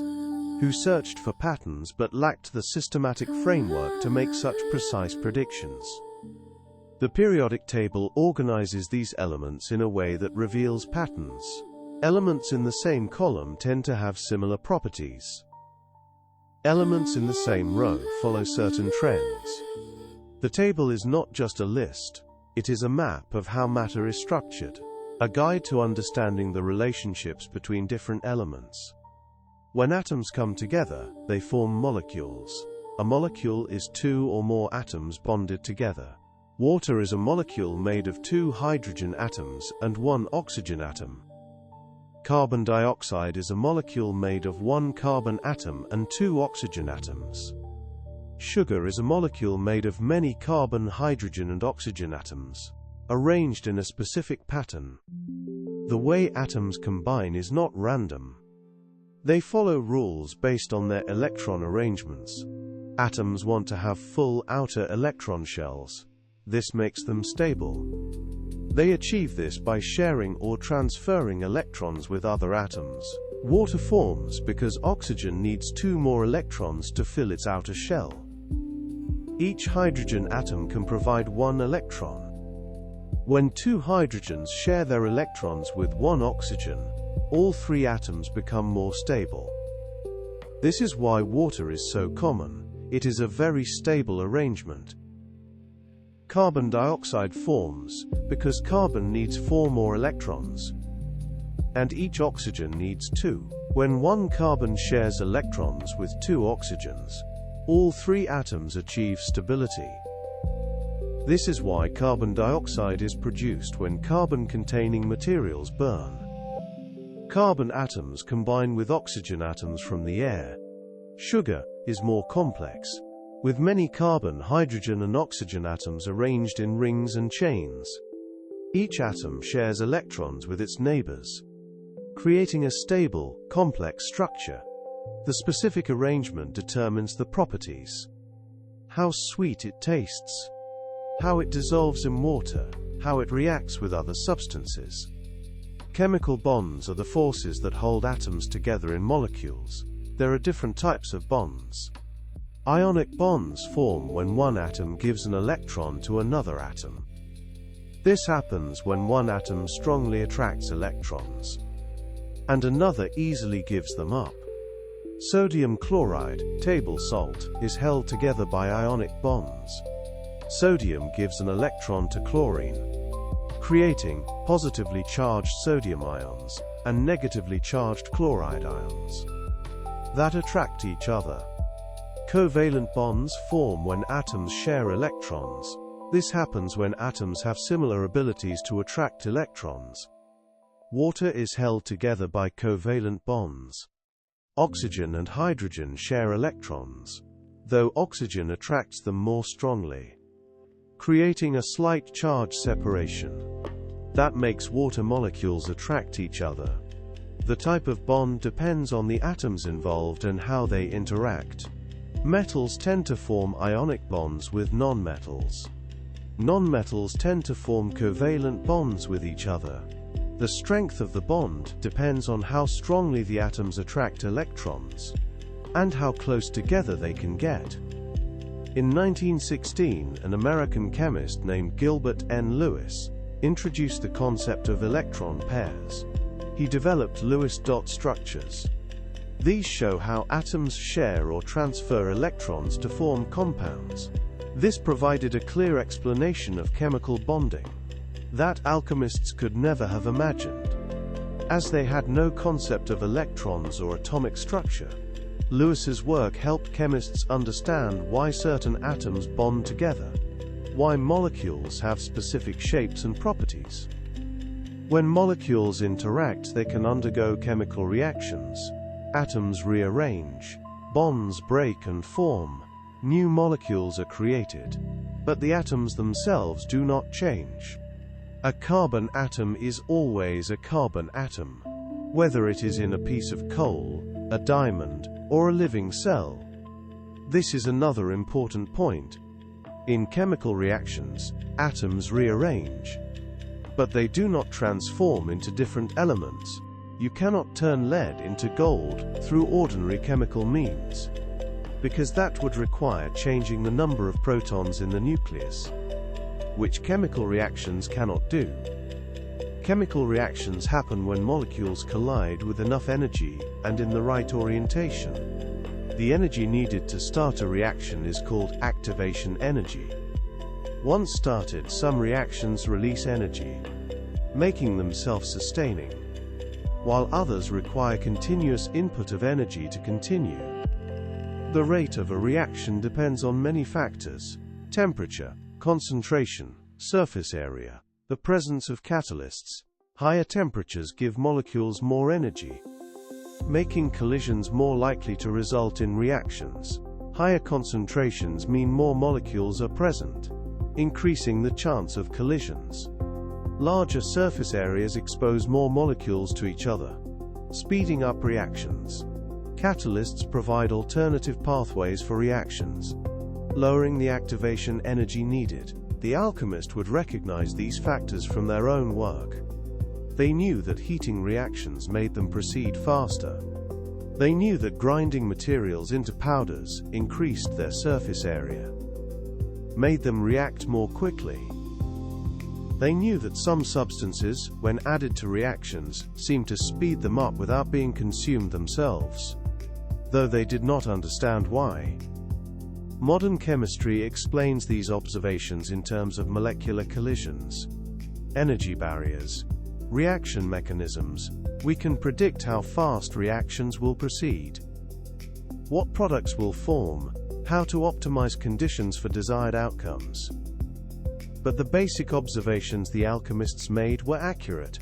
who searched for patterns but lacked the systematic framework to make such precise predictions. The periodic table organizes these elements in a way that reveals patterns. Elements in the same column tend to have similar properties. Elements in the same row follow certain trends. The table is not just a list, it is a map of how matter is structured, a guide to understanding the relationships between different elements. When atoms come together, they form molecules. A molecule is 2 or more atoms bonded together. Water is a molecule made of 2 hydrogen atoms and 1 oxygen atom. Carbon dioxide is a molecule made of 1 carbon atom and 2 oxygen atoms. Sugar is a molecule made of many carbon, hydrogen, and oxygen atoms, arranged in a specific pattern. The way atoms combine is not random. They follow rules based on their electron arrangements. Atoms want to have full outer electron shells. This makes them stable. They achieve this by sharing or transferring electrons with other atoms. Water forms because oxygen needs 2 more electrons to fill its outer shell. Each hydrogen atom can provide 1 electron. When 2 hydrogens share their electrons with 1 oxygen, all 3 atoms become more stable. This is why water is so common. It is a very stable arrangement. Carbon dioxide forms because carbon needs 4 more electrons, and each oxygen needs 2. When 1 carbon shares electrons with 2 oxygens, all 3 atoms achieve stability. This is why carbon dioxide is produced when carbon-containing materials burn. Carbon atoms combine with oxygen atoms from the air. Sugar is more complex, with many carbon, hydrogen, and oxygen atoms arranged in rings and chains. Each atom shares electrons with its neighbors, creating a stable, complex structure. The specific arrangement determines the properties: how sweet it tastes, how it dissolves in water, how it reacts with other substances. Chemical bonds are the forces that hold atoms together in molecules. There are different types of bonds. Ionic bonds form when 1 atom gives an electron to another atom. This happens when 1 atom strongly attracts electrons, and another easily gives them up. Sodium chloride, table salt, is held together by ionic bonds. Sodium gives an electron to chlorine, creating positively charged sodium ions and negatively charged chloride ions that attract each other. Covalent bonds form when atoms share electrons. This happens when atoms have similar abilities to attract electrons. Water is held together by covalent bonds. Oxygen and hydrogen share electrons, though oxygen attracts them more strongly, creating a slight charge separation that makes water molecules attract each other. The type of bond depends on the atoms involved and how they interact. Metals tend to form ionic bonds with nonmetals. Nonmetals tend to form covalent bonds with each other. The strength of the bond depends on how strongly the atoms attract electrons, and how close together they can get. In 1916, an American chemist named Gilbert N. Lewis introduced the concept of electron pairs. He developed Lewis dot structures. These show how atoms share or transfer electrons to form compounds. This provided a clear explanation of chemical bonding that alchemists could never have imagined. As they had no concept of electrons or atomic structure, Lewis's work helped chemists understand why certain atoms bond together, why molecules have specific shapes and properties. When molecules interact, they can undergo chemical reactions. Atoms rearrange, bonds break and form, new molecules are created, but the atoms themselves do not change. A carbon atom is always a carbon atom, whether it is in a piece of coal, a diamond, or a living cell. This is another important point. In chemical reactions, atoms rearrange, but they do not transform into different elements. You cannot turn lead into gold through ordinary chemical means, because that would require changing the number of protons in the nucleus, which chemical reactions cannot do. Chemical reactions happen when molecules collide with enough energy and in the right orientation. The energy needed to start a reaction is called activation energy. Once started, some reactions release energy, making them self-sustaining, while others require continuous input of energy to continue. The rate of a reaction depends on many factors: temperature, concentration, surface area, the presence of catalysts. Higher temperatures give molecules more energy, making collisions more likely to result in reactions. Higher concentrations mean more molecules are present, increasing the chance of collisions. Larger surface areas expose more molecules to each other, speeding up reactions. Catalysts provide alternative pathways for reactions, lowering the activation energy needed. The alchemist would recognize these factors from their own work. They knew that heating reactions made them proceed faster. They knew that grinding materials into powders increased their surface area, made them react more quickly. They knew that some substances, when added to reactions, seemed to speed them up without being consumed themselves, though they did not understand why. Modern chemistry explains these observations in terms of molecular collisions, energy barriers, reaction mechanisms. We can predict how fast reactions will proceed, what products will form, how to optimize conditions for desired outcomes. But the basic observations the alchemists made were accurate,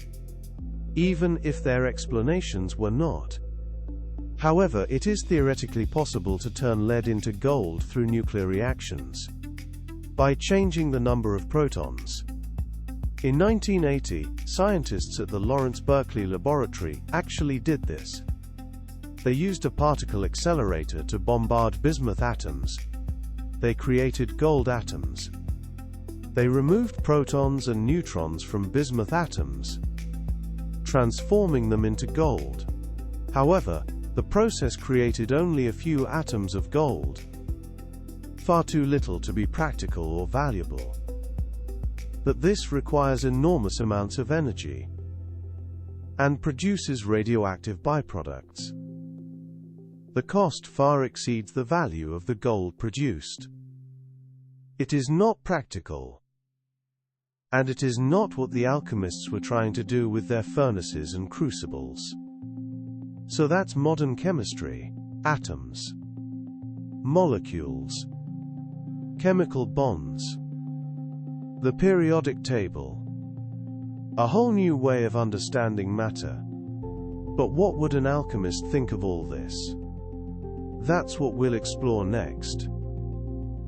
even if their explanations were not. However, it is theoretically possible to turn lead into gold through nuclear reactions by changing the number of protons. In 1980, scientists at the Lawrence Berkeley Laboratory actually did this. They used a particle accelerator to bombard bismuth atoms. They created gold atoms. They removed protons and neutrons from bismuth atoms, transforming them into gold. However, the process created only a few atoms of gold, far too little to be practical or valuable. But this requires enormous amounts of energy and produces radioactive byproducts. The cost far exceeds the value of the gold produced. It is not practical, and it is not what the alchemists were trying to do with their furnaces and crucibles. So that's modern chemistry: atoms, molecules, chemical bonds, the periodic table. A whole new way of understanding matter. But what would an alchemist think of all this? That's what we'll explore next.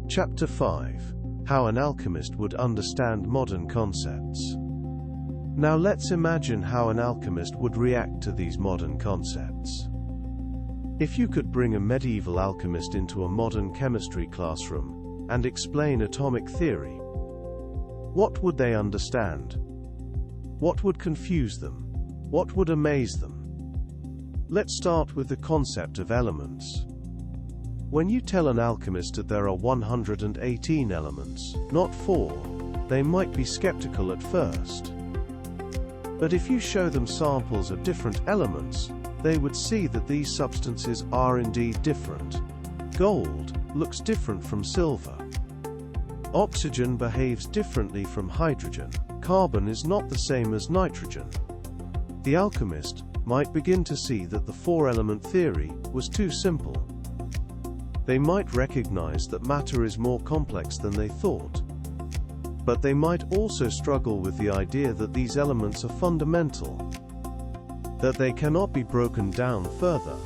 Chapter 5: How an alchemist would understand modern concepts. Now let's imagine how an alchemist would react to these modern concepts. If you could bring a medieval alchemist into a modern chemistry classroom and explain atomic theory, what would they understand? What would confuse them? What would amaze them? Let's start with the concept of elements. When you tell an alchemist that there are 118 elements, not 4, they might be skeptical at first. But if you show them samples of different elements, they would see that these substances are indeed different. Gold looks different from silver. Oxygen behaves differently from hydrogen. Carbon is not the same as nitrogen. The alchemist might begin to see that the 4-element theory was too simple. They might recognize that matter is more complex than they thought. But they might also struggle with the idea that these elements are fundamental, that they cannot be broken down further.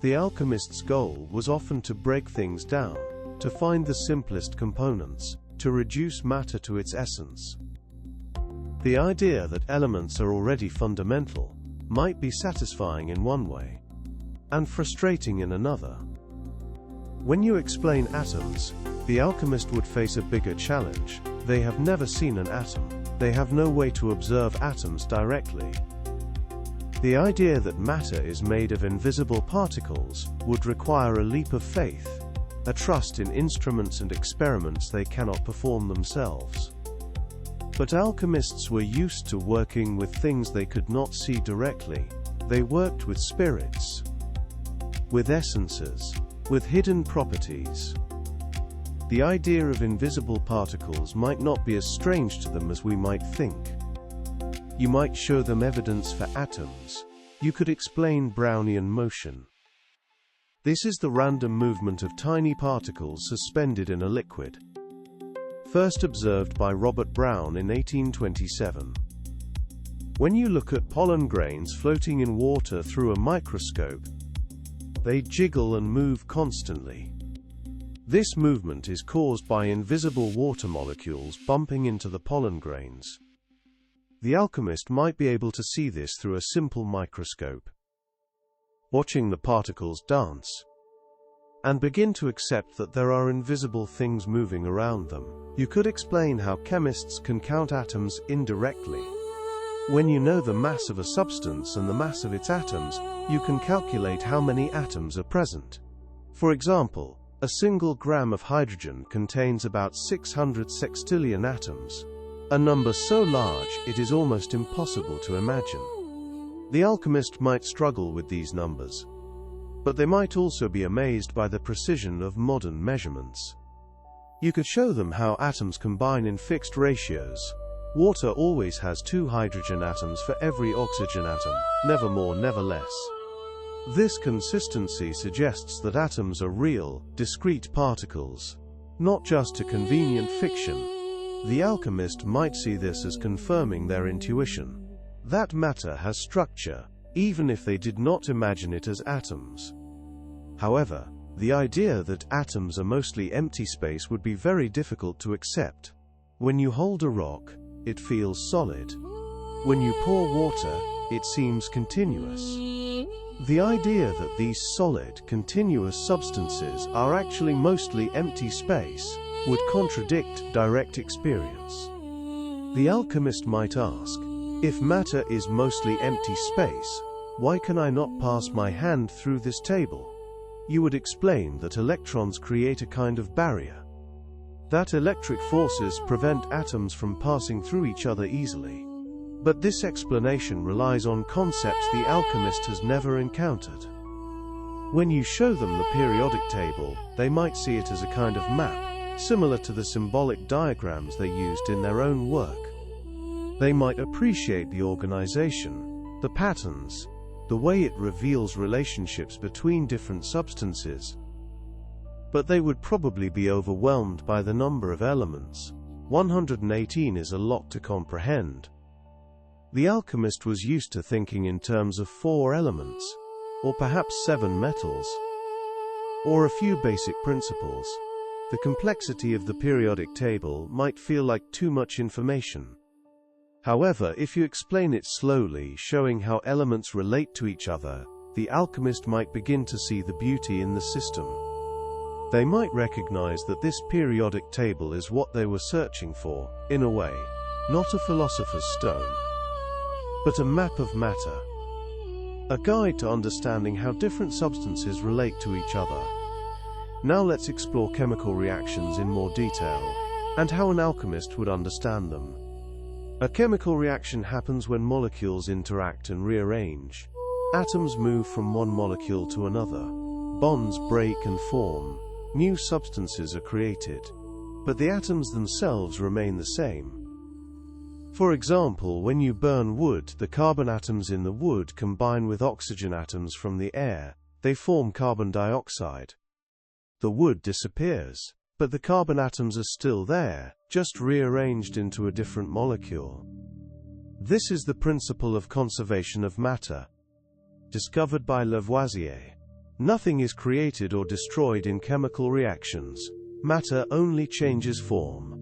The alchemist's goal was often to break things down, to find the simplest components, to reduce matter to its essence. The idea that elements are already fundamental might be satisfying in one way, and frustrating in another. When you explain atoms, the alchemist would face a bigger challenge. They have never seen an atom. They have no way to observe atoms directly. The idea that matter is made of invisible particles would require a leap of faith, a trust in instruments and experiments they cannot perform themselves. But alchemists were used to working with things they could not see directly. They worked with spirits, with essences, with hidden properties. The idea of invisible particles might not be as strange to them as we might think. You might show them evidence for atoms. You could explain Brownian motion. This is the random movement of tiny particles suspended in a liquid. First observed by Robert Brown in 1827. When you look at pollen grains floating in water through a microscope, they jiggle and move constantly. This movement is caused by invisible water molecules bumping into the pollen grains. The alchemist might be able to see this through a simple microscope, watching the particles dance, and begin to accept that there are invisible things moving around them. You could explain how chemists can count atoms indirectly. When you know the mass of a substance and the mass of its atoms, you can calculate how many atoms are present. For example, a single gram of hydrogen contains about 600 sextillion atoms, a number so large it is almost impossible to imagine. The alchemist might struggle with these numbers, but they might also be amazed by the precision of modern measurements. You could show them how atoms combine in fixed ratios. Water always has 2 hydrogen atoms for every oxygen atom, never more, never less. This consistency suggests that atoms are real, discrete particles, not just a convenient fiction. The alchemist might see this as confirming their intuition, that matter has structure, even if they did not imagine it as atoms. However, the idea that atoms are mostly empty space would be very difficult to accept. When you hold a rock, it feels solid. When you pour water, it seems continuous. The idea that these solid, continuous substances are actually mostly empty space would contradict direct experience. The alchemist might ask, if matter is mostly empty space, why can I not pass my hand through this table? You would explain that electrons create a kind of barrier, that electric forces prevent atoms from passing through each other easily. But this explanation relies on concepts the alchemist has never encountered. When you show them the periodic table, they might see it as a kind of map, similar to the symbolic diagrams they used in their own work. They might appreciate the organization, the patterns, the way it reveals relationships between different substances. But they would probably be overwhelmed by the number of elements. 118 is a lot to comprehend. The alchemist was used to thinking in terms of 4 elements, or perhaps 7 metals, or a few basic principles. The complexity of the periodic table might feel like too much information. However, if you explain it slowly, showing how elements relate to each other, the alchemist might begin to see the beauty in the system. They might recognize that this periodic table is what they were searching for, in a way, not a philosopher's stone, but a map of matter, a guide to understanding how different substances relate to each other. Now let's explore chemical reactions in more detail, and how an alchemist would understand them. A chemical reaction happens when molecules interact and rearrange. Atoms move from one molecule to another. Bonds break and form. New substances are created. But the atoms themselves remain the same. For example, when you burn wood, the carbon atoms in the wood combine with oxygen atoms from the air. They form carbon dioxide. The wood disappears, but the carbon atoms are still there, just rearranged into a different molecule. This is the principle of conservation of matter, discovered by Lavoisier. Nothing is created or destroyed in chemical reactions. Matter only changes form.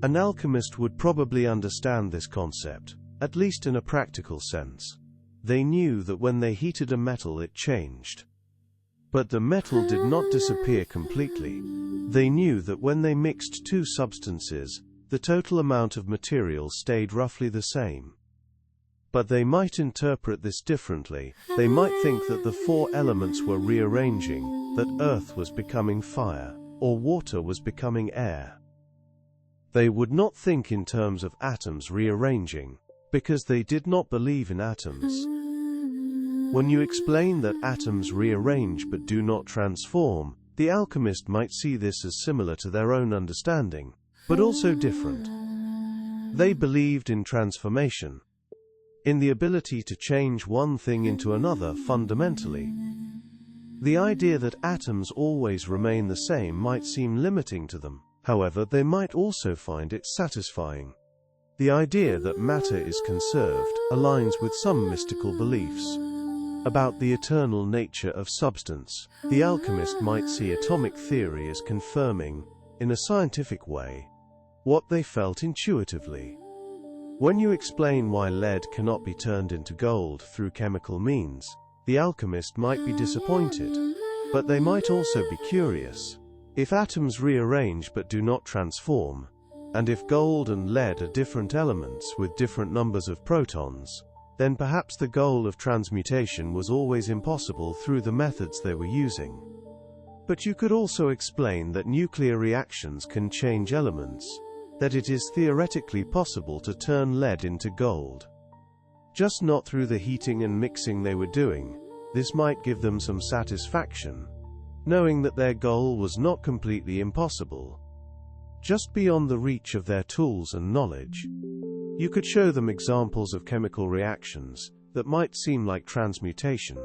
An alchemist would probably understand this concept, at least in a practical sense. They knew that when they heated a metal it changed. But the metal did not disappear completely. They knew that when they mixed two substances, the total amount of material stayed roughly the same. But they might interpret this differently. They might think that the four elements were rearranging, that earth was becoming fire, or water was becoming air. They would not think in terms of atoms rearranging, because they did not believe in atoms. When you explain that atoms rearrange but do not transform, the alchemist might see this as similar to their own understanding, but also different. They believed in transformation, in the ability to change one thing into another fundamentally. The idea that atoms always remain the same might seem limiting to them. However, they might also find it satisfying. The idea that matter is conserved aligns with some mystical beliefs about the eternal nature of substance. The alchemist might see atomic theory as confirming, in a scientific way, what they felt intuitively. When you explain why lead cannot be turned into gold through chemical means, the alchemist might be disappointed, but they might also be curious. If atoms rearrange but do not transform, and if gold and lead are different elements with different numbers of protons, then perhaps the goal of transmutation was always impossible through the methods they were using. But you could also explain that nuclear reactions can change elements, that it is theoretically possible to turn lead into gold. Just not through the heating and mixing they were doing. This might give them some satisfaction, knowing that their goal was not completely impossible, just beyond the reach of their tools and knowledge. You could show them examples of chemical reactions that might seem like transmutation.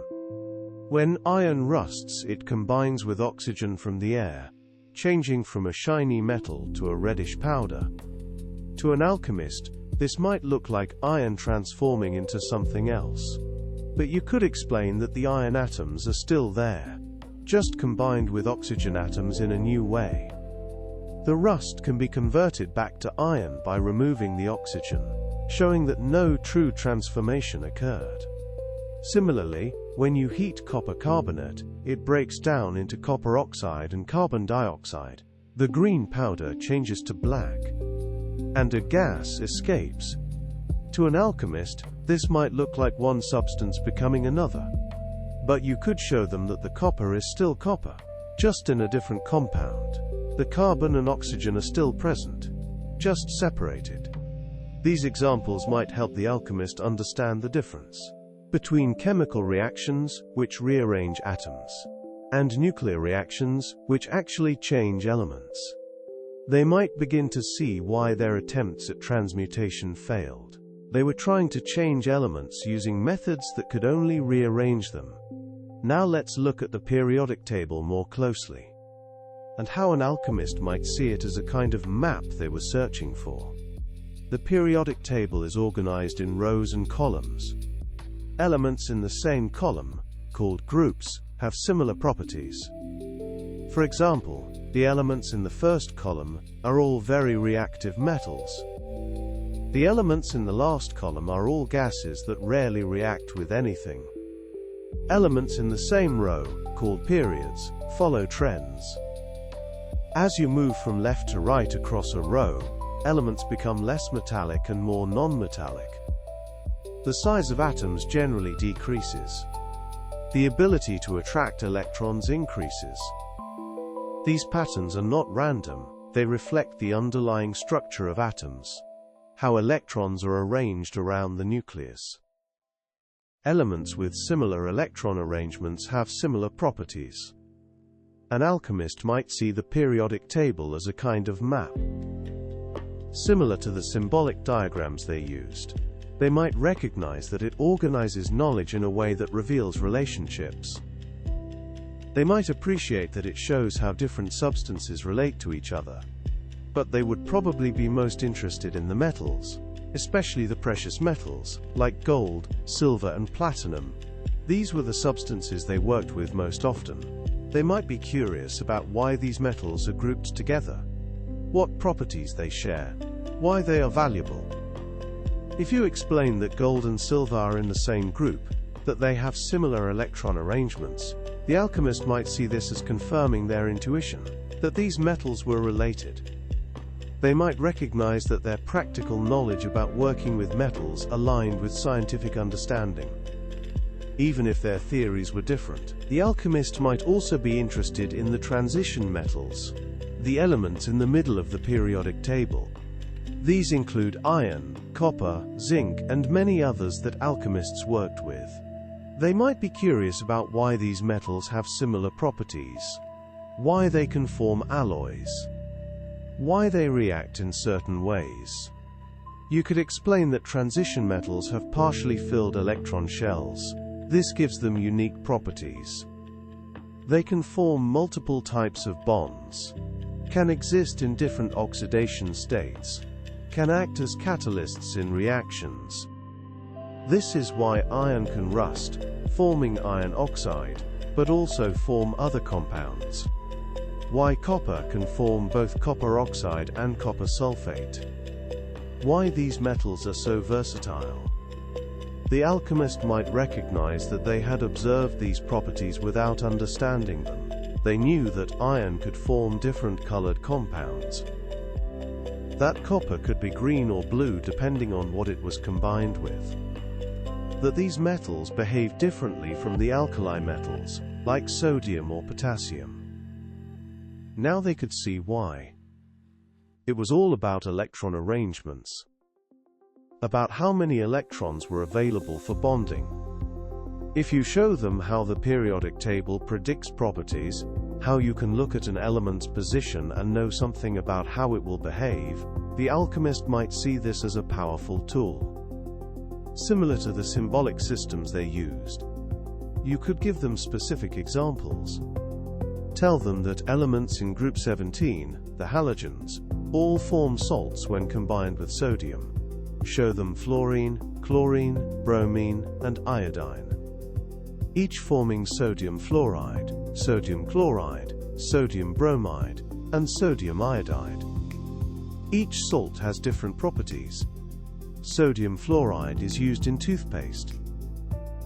When iron rusts, it combines with oxygen from the air, changing from a shiny metal to a reddish powder. To an alchemist, this might look like iron transforming into something else. But you could explain that the iron atoms are still there, just combined with oxygen atoms in a new way. The rust can be converted back to iron by removing the oxygen, showing that no true transformation occurred. Similarly, when you heat copper carbonate, it breaks down into copper oxide and carbon dioxide. The green powder changes to black, and a gas escapes. To an alchemist, this might look like one substance becoming another. But you could show them that the copper is still copper, just in a different compound. The carbon and oxygen are still present, just separated. These examples might help the alchemist understand the difference between chemical reactions, which rearrange atoms, and nuclear reactions, which actually change elements. They might begin to see why their attempts at transmutation failed. They were trying to change elements using methods that could only rearrange them. Now let's look at the periodic table more closely, and how an alchemist might see it as a kind of map they were searching for. The periodic table is organized in rows and columns. Elements in the same column, called groups, have similar properties. For example, the elements in the first column are all very reactive metals. The elements in the last column are all gases that rarely react with anything. Elements in the same row, called periods, follow trends. As you move from left to right across a row, elements become less metallic and more non-metallic. The size of atoms generally decreases. The ability to attract electrons increases. These patterns are not random, they reflect the underlying structure of atoms, how electrons are arranged around the nucleus. Elements with similar electron arrangements have similar properties. An alchemist might see the periodic table as a kind of map. Similar to the symbolic diagrams they used, they might recognize that it organizes knowledge in a way that reveals relationships. They might appreciate that it shows how different substances relate to each other. But they would probably be most interested in the metals, especially the precious metals, like gold, silver and platinum. These were the substances they worked with most often. They might be curious about why these metals are grouped together, what properties they share, why they are valuable. If you explain that gold and silver are in the same group, that they have similar electron arrangements, the alchemist might see this as confirming their intuition, that these metals were related. They might recognize that their practical knowledge about working with metals aligned with scientific understanding. Even if their theories were different, the alchemist might also be interested in the transition metals, the elements in the middle of the periodic table. These include iron, copper, zinc, and many others that alchemists worked with. They might be curious about why these metals have similar properties, why they can form alloys, why they react in certain ways. You could explain that transition metals have partially filled electron shells. This gives them unique properties. They can form multiple types of bonds, can exist in different oxidation states, can act as catalysts in reactions. This is why iron can rust, forming iron oxide, but also form other compounds. Why copper can form both copper oxide and copper sulfate. Why these metals are so versatile. The alchemist might recognize that they had observed these properties without understanding them. They knew that iron could form different colored compounds, that copper could be green or blue depending on what it was combined with, that these metals behave differently from the alkali metals, like sodium or potassium. Now they could see why. It was all about electron arrangements, about how many electrons were available for bonding. If you show them how the periodic table predicts properties, how you can look at an element's position and know something about how it will behave, the alchemist might see this as a powerful tool. Similar to the symbolic systems they used, you could give them specific examples. Tell them that elements in group 17, the halogens, all form salts when combined with sodium. Show them fluorine, chlorine, bromine, and iodine, each forming sodium fluoride, sodium chloride, sodium bromide, and sodium iodide. Each salt has different properties. Sodium fluoride is used in toothpaste.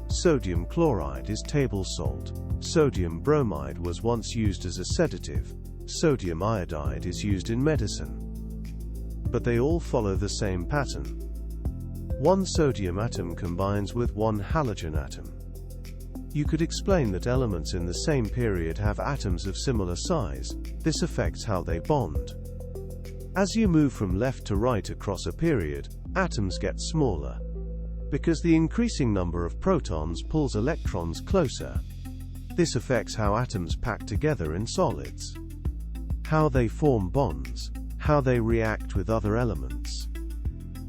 Sodium chloride is table salt. Sodium bromide was once used as a sedative. Sodium iodide is used in medicine. But they all follow the same pattern. One sodium atom combines with one halogen atom. You could explain that elements in the same period have atoms of similar size. This affects how they bond. As you move from left to right across a period, atoms get smaller, because the increasing number of protons pulls electrons closer. This affects how atoms pack together in solids, how they form bonds, how they react with other elements.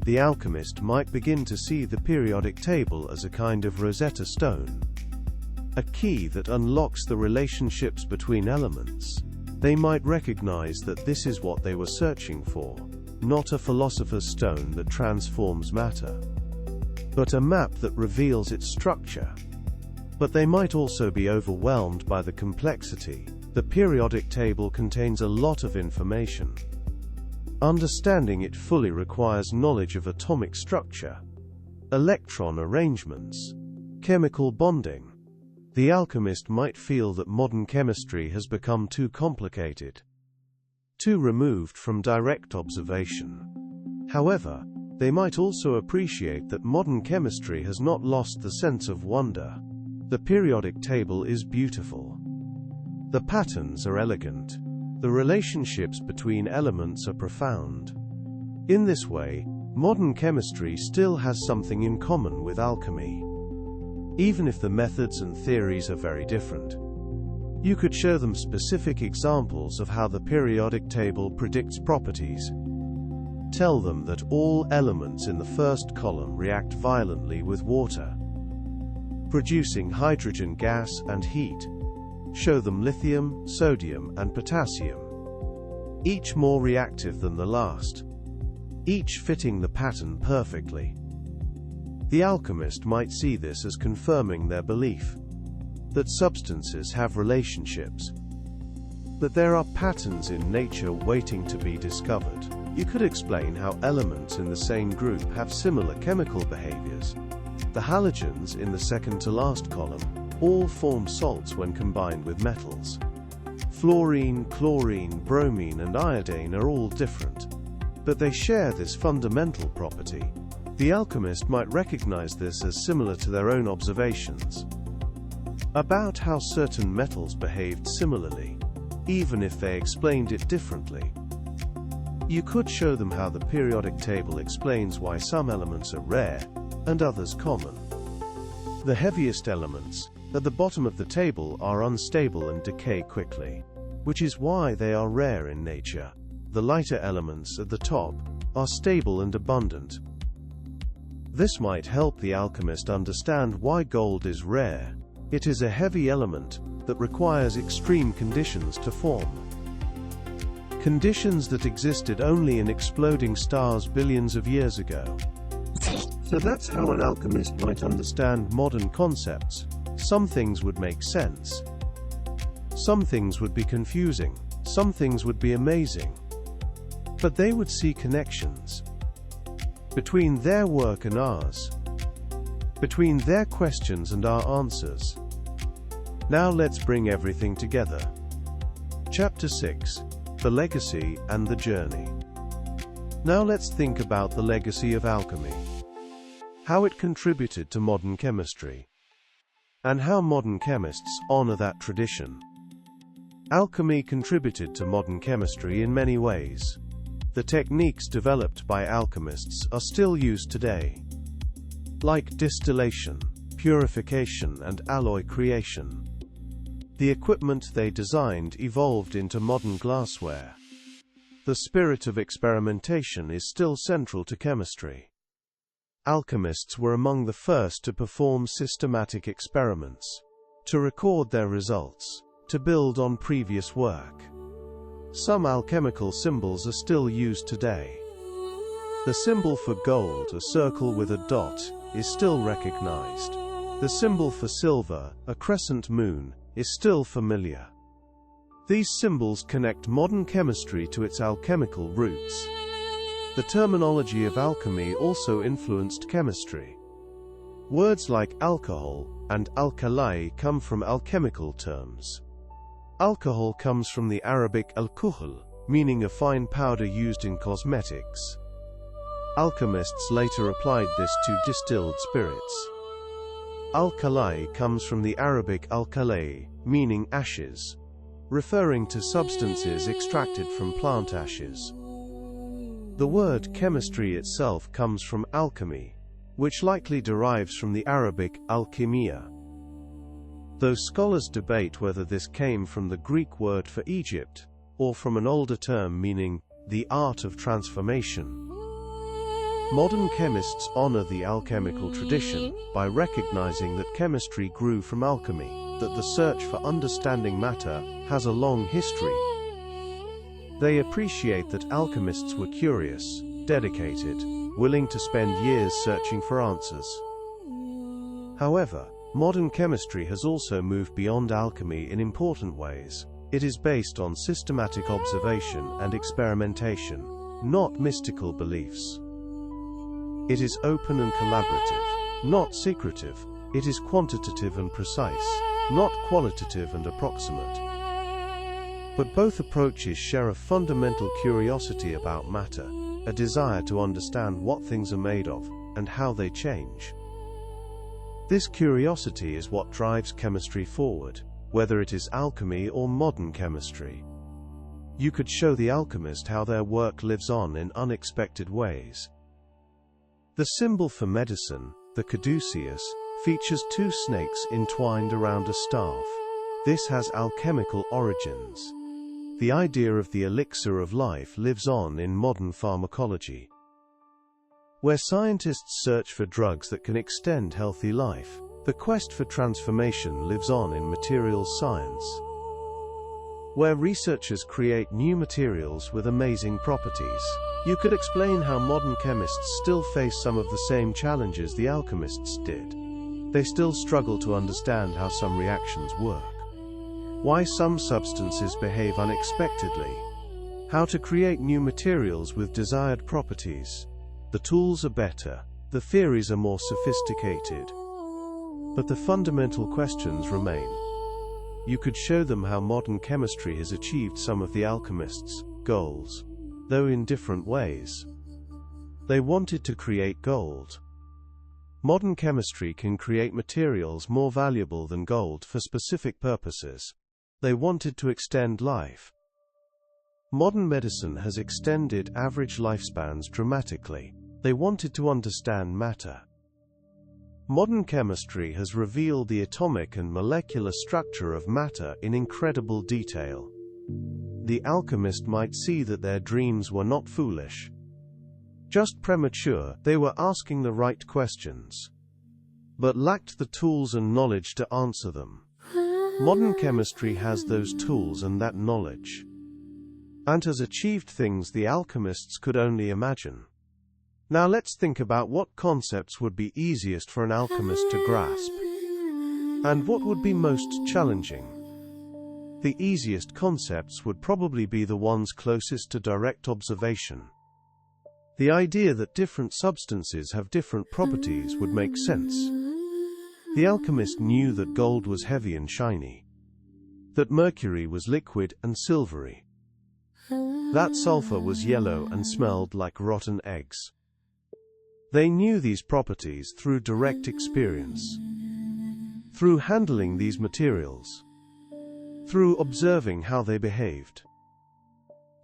The alchemist might begin to see the periodic table as a kind of Rosetta Stone, a key that unlocks the relationships between elements. They might recognize that this is what they were searching for, not a philosopher's stone that transforms matter, but a map that reveals its structure. But they might also be overwhelmed by the complexity. The periodic table contains a lot of information. Understanding it fully requires knowledge of atomic structure, electron arrangements, chemical bonding, The alchemist might feel that modern chemistry has become too complicated, too removed from direct observation. However, they might also appreciate that modern chemistry has not lost the sense of wonder. The periodic table is beautiful. The patterns are elegant. The relationships between elements are profound. In this way, modern chemistry still has something in common with alchemy, even if the methods and theories are very different. You could show them specific examples of how the periodic table predicts properties. Tell them that all elements in the first column react violently with water, producing hydrogen gas and heat. Show them lithium, sodium, and potassium, each more reactive than the last, each fitting the pattern perfectly. The alchemist might see this as confirming their belief that substances have relationships, that there are patterns in nature waiting to be discovered. You could explain how elements in the same group have similar chemical behaviors. The halogens in the second to last column all form salts when combined with metals. Fluorine, chlorine, bromine, and iodine are all different, but they share this fundamental property. The alchemist might recognize this as similar to their own observations about how certain metals behaved similarly, even if they explained it differently. You could show them how the periodic table explains why some elements are rare and others common. The heaviest elements at the bottom of the table are unstable and decay quickly, which is why they are rare in nature. The lighter elements at the top are stable and abundant. This might help the alchemist understand why gold is rare. It is a heavy element that requires extreme conditions to form. Conditions that existed only in exploding stars billions of years ago. So that's how an alchemist might understand modern concepts. Some things would make sense. Some things would be confusing. Some things would be amazing. But they would see connections between their work and ours, between their questions and our answers. Now let's bring everything together. Chapter 6: The Legacy and the Journey. Now let's think about the legacy of alchemy, how it contributed to modern chemistry, and how modern chemists honor that tradition. Alchemy contributed to modern chemistry in many ways. The techniques developed by alchemists are still used today, like distillation, purification, and alloy creation. The equipment they designed evolved into modern glassware. The spirit of experimentation is still central to chemistry. Alchemists were among the first to perform systematic experiments, to record their results, to build on previous work. Some alchemical symbols are still used today. The symbol for gold, a circle with a dot, is still recognized. The symbol for silver, a crescent moon, is still familiar. These symbols connect modern chemistry to its alchemical roots. The terminology of alchemy also influenced chemistry. Words like alcohol and alkali come from alchemical terms. Alcohol comes from the Arabic al-kuhl, meaning a fine powder used in cosmetics. Alchemists later applied this to distilled spirits. Alkali comes from the Arabic al-kalay, meaning ashes, referring to substances extracted from plant ashes. The word chemistry itself comes from alchemy, which likely derives from the Arabic alchemia. Though scholars debate whether this came from the Greek word for Egypt, or from an older term meaning the art of transformation. Modern chemists honor the alchemical tradition by recognizing that chemistry grew from alchemy, that the search for understanding matter has a long history. They appreciate that alchemists were curious, dedicated, willing to spend years searching for answers. However, modern chemistry has also moved beyond alchemy in important ways. It is based on systematic observation and experimentation, not mystical beliefs. It is open and collaborative, not secretive. It is quantitative and precise. not qualitative and approximate. But both approaches share a fundamental curiosity about matter, a desire to understand what things are made of, and how they change. This curiosity is what drives chemistry forward, whether it is alchemy or modern chemistry. You could show the alchemist how their work lives on in unexpected ways. The symbol for medicine, the caduceus, features two snakes entwined around a staff. This has alchemical origins. The idea of the elixir of life lives on in modern pharmacology. Where scientists search for drugs that can extend healthy life, the quest for transformation lives on in materials science. Where researchers create new materials with amazing properties, you could explain how modern chemists still face some of the same challenges the alchemists did. They still struggle to understand how some reactions work, why some substances behave unexpectedly, how to create new materials with desired properties. The tools are better, the theories are more sophisticated, but the fundamental questions remain. You could show them how modern chemistry has achieved some of the alchemists' goals, though in different ways. They wanted to create gold. Modern chemistry can create materials more valuable than gold for specific purposes. They wanted to extend life. Modern medicine has extended average lifespans dramatically. They wanted to understand matter. Modern chemistry has revealed the atomic and molecular structure of matter in incredible detail. The alchemist might see that their dreams were not foolish, just premature. They were asking the right questions, but lacked the tools and knowledge to answer them. Modern chemistry has those tools and that knowledge, and has achieved things the alchemists could only imagine. Now let's think about what concepts would be easiest for an alchemist to grasp, and what would be most challenging. The easiest concepts would probably be the ones closest to direct observation. The idea that different substances have different properties would make sense. The alchemist knew that gold was heavy and shiny, that mercury was liquid and silvery, that sulfur was yellow and smelled like rotten eggs. They knew these properties through direct experience, through handling these materials, through observing how they behaved.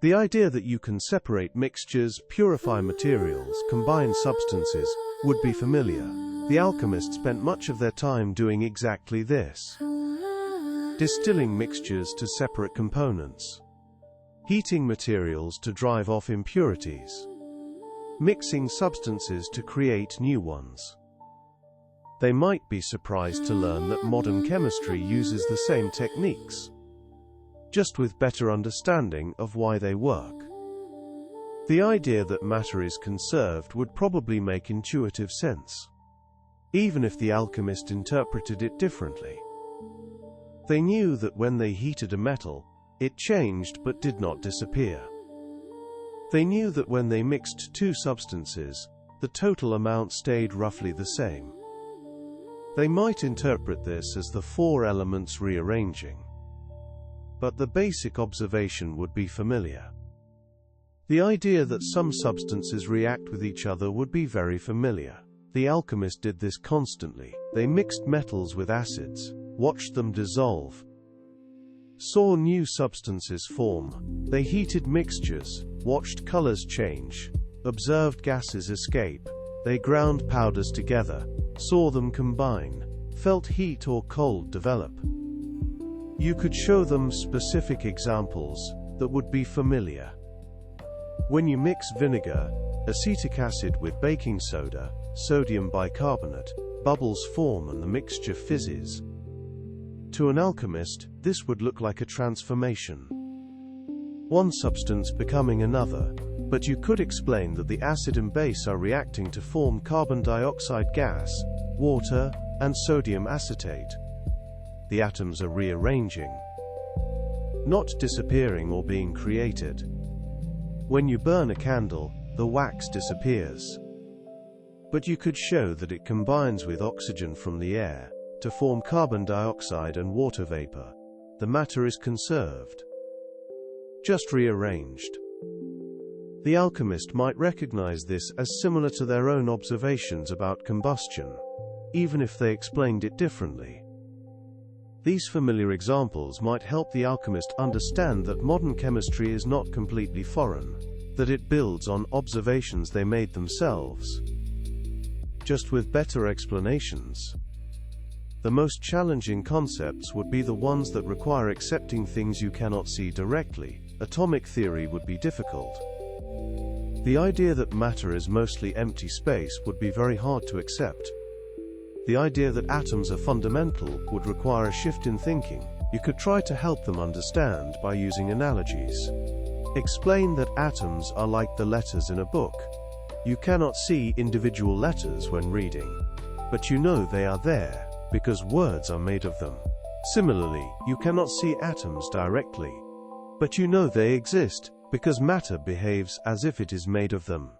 The idea that you can separate mixtures, purify materials, combine substances, would be familiar. The alchemists spent much of their time doing exactly this: distilling mixtures to separate components, heating materials to drive off impurities, mixing substances to create new ones. They might be surprised to learn that modern chemistry uses the same techniques, just with better understanding of why they work. The idea that matter is conserved would probably make intuitive sense, even if the alchemist interpreted it differently. They knew that when they heated a metal, it changed but did not disappear. They knew that when they mixed two substances, the total amount stayed roughly the same. They might interpret this as the four elements rearranging, but the basic observation would be familiar. The idea that some substances react with each other would be very familiar. The alchemist did this constantly. They mixed metals with acids, watched them dissolve, saw new substances form. They heated mixtures, watched colors change, observed gases escape. They ground powders together, saw them combine, felt heat or cold develop. You could show them specific examples that would be familiar. When you mix vinegar, acetic acid with baking soda, sodium bicarbonate, bubbles form and the mixture fizzes. To an alchemist, this would look like a transformation, one substance becoming another, but you could explain that the acid and base are reacting to form carbon dioxide gas, water, and sodium acetate. The atoms are rearranging, not disappearing or being created. When you burn a candle, the wax disappears, but you could show that it combines with oxygen from the air to form carbon dioxide and water vapor. The matter is conserved, just rearranged. The alchemist might recognize this as similar to their own observations about combustion, even if they explained it differently. These familiar examples might help the alchemist understand that modern chemistry is not completely foreign, that it builds on observations they made themselves, just with better explanations. The most challenging concepts would be the ones that require accepting things you cannot see directly. Atomic theory would be difficult. The idea that matter is mostly empty space would be very hard to accept. The idea that atoms are fundamental would require a shift in thinking. You could try to help them understand by using analogies. Explain that atoms are like the letters in a book. You cannot see individual letters when reading, but you know they are there, because words are made of them. Similarly, you cannot see atoms directly, but you know they exist, because matter behaves as if it is made of them.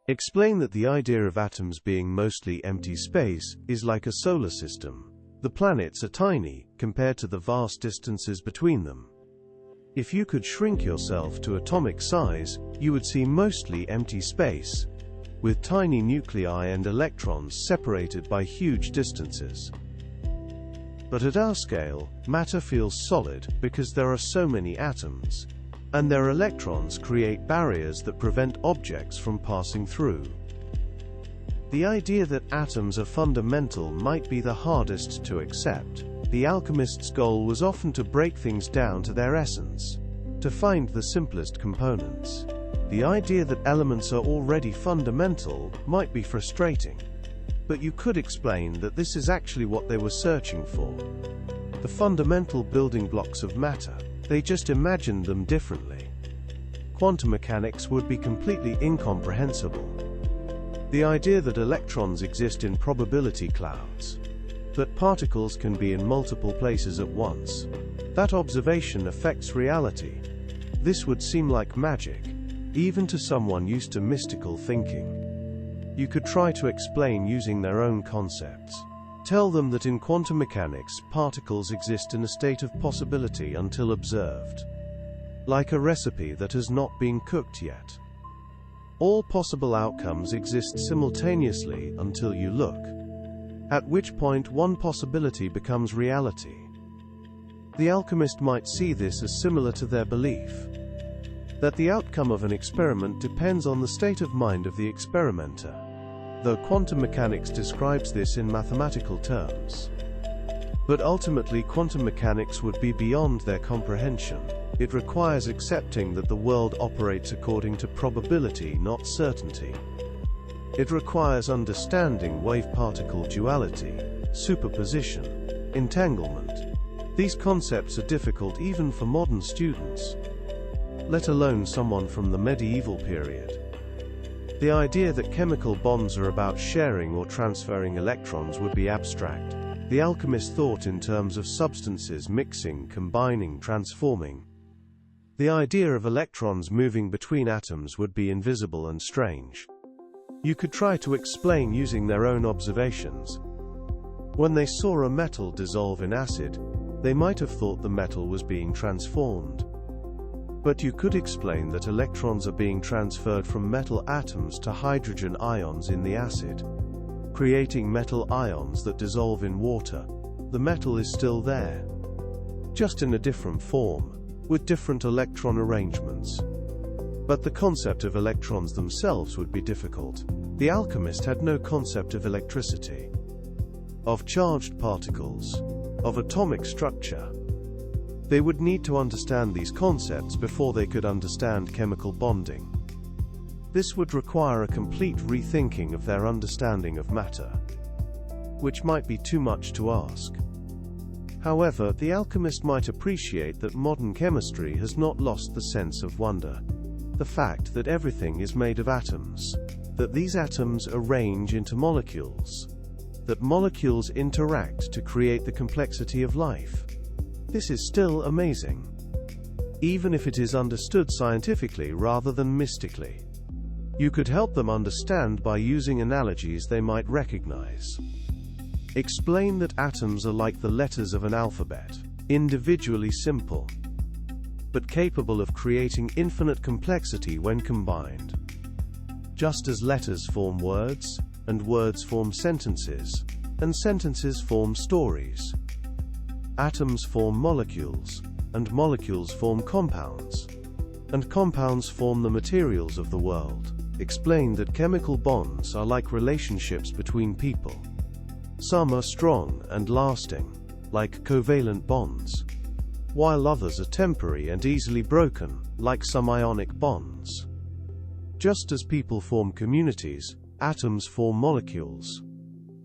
Explain that the idea of atoms being mostly empty space is like a solar system. The planets are tiny, compared to the vast distances between them. If you could shrink yourself to atomic size, you would see mostly empty space, with tiny nuclei and electrons separated by huge distances. But at our scale, matter feels solid because there are so many atoms, and their electrons create barriers that prevent objects from passing through. The idea that atoms are fundamental might be the hardest to accept. The alchemist's goal was often to break things down to their essence, to find the simplest components. The idea that elements are already fundamental might be frustrating, but you could explain that this is actually what they were searching for. The fundamental building blocks of matter. They just imagined them differently. Quantum mechanics would be completely incomprehensible. The idea that electrons exist in probability clouds, that particles can be in multiple places at once, that observation affects reality. This would seem like magic, even to someone used to mystical thinking. You could try to explain using their own concepts. Tell them that in quantum mechanics, particles exist in a state of possibility until observed, like a recipe that has not been cooked yet. All possible outcomes exist simultaneously until you look, at which point one possibility becomes reality. The alchemist might see this as similar to their belief that the outcome of an experiment depends on the state of mind of the experimenter, though quantum mechanics describes this in mathematical terms. But ultimately, quantum mechanics would be beyond their comprehension. It requires accepting that the world operates according to probability, not certainty. It requires understanding wave-particle duality, superposition, entanglement. These concepts are difficult even for modern students, let alone someone from the medieval period. The idea that chemical bonds are about sharing or transferring electrons would be abstract. The alchemist thought in terms of substances mixing, combining, transforming. The idea of electrons moving between atoms would be invisible and strange. You could try to explain using their own observations. When they saw a metal dissolve in acid, they might have thought the metal was being transformed. But you could explain that electrons are being transferred from metal atoms to hydrogen ions in the acid, creating metal ions that dissolve in water. The metal is still there, just in a different form, with different electron arrangements. But the concept of electrons themselves would be difficult. The alchemist had no concept of electricity, of charged particles, of atomic structure. They would need to understand these concepts before they could understand chemical bonding. This would require a complete rethinking of their understanding of matter, which might be too much to ask. However, the alchemist might appreciate that modern chemistry has not lost the sense of wonder. The fact that everything is made of atoms, that these atoms arrange into molecules, that molecules interact to create the complexity of life. This is still amazing, even if it is understood scientifically rather than mystically. You could help them understand by using analogies they might recognize. Explain that atoms are like the letters of an alphabet, individually simple, but capable of creating infinite complexity when combined. Just as letters form words, and words form sentences, and sentences form stories. Atoms form molecules, and molecules form compounds, and compounds form the materials of the world. Explain that chemical bonds are like relationships between people. Some are strong and lasting, like covalent bonds, while others are temporary and easily broken, like some ionic bonds. Just as people form communities, atoms form molecules,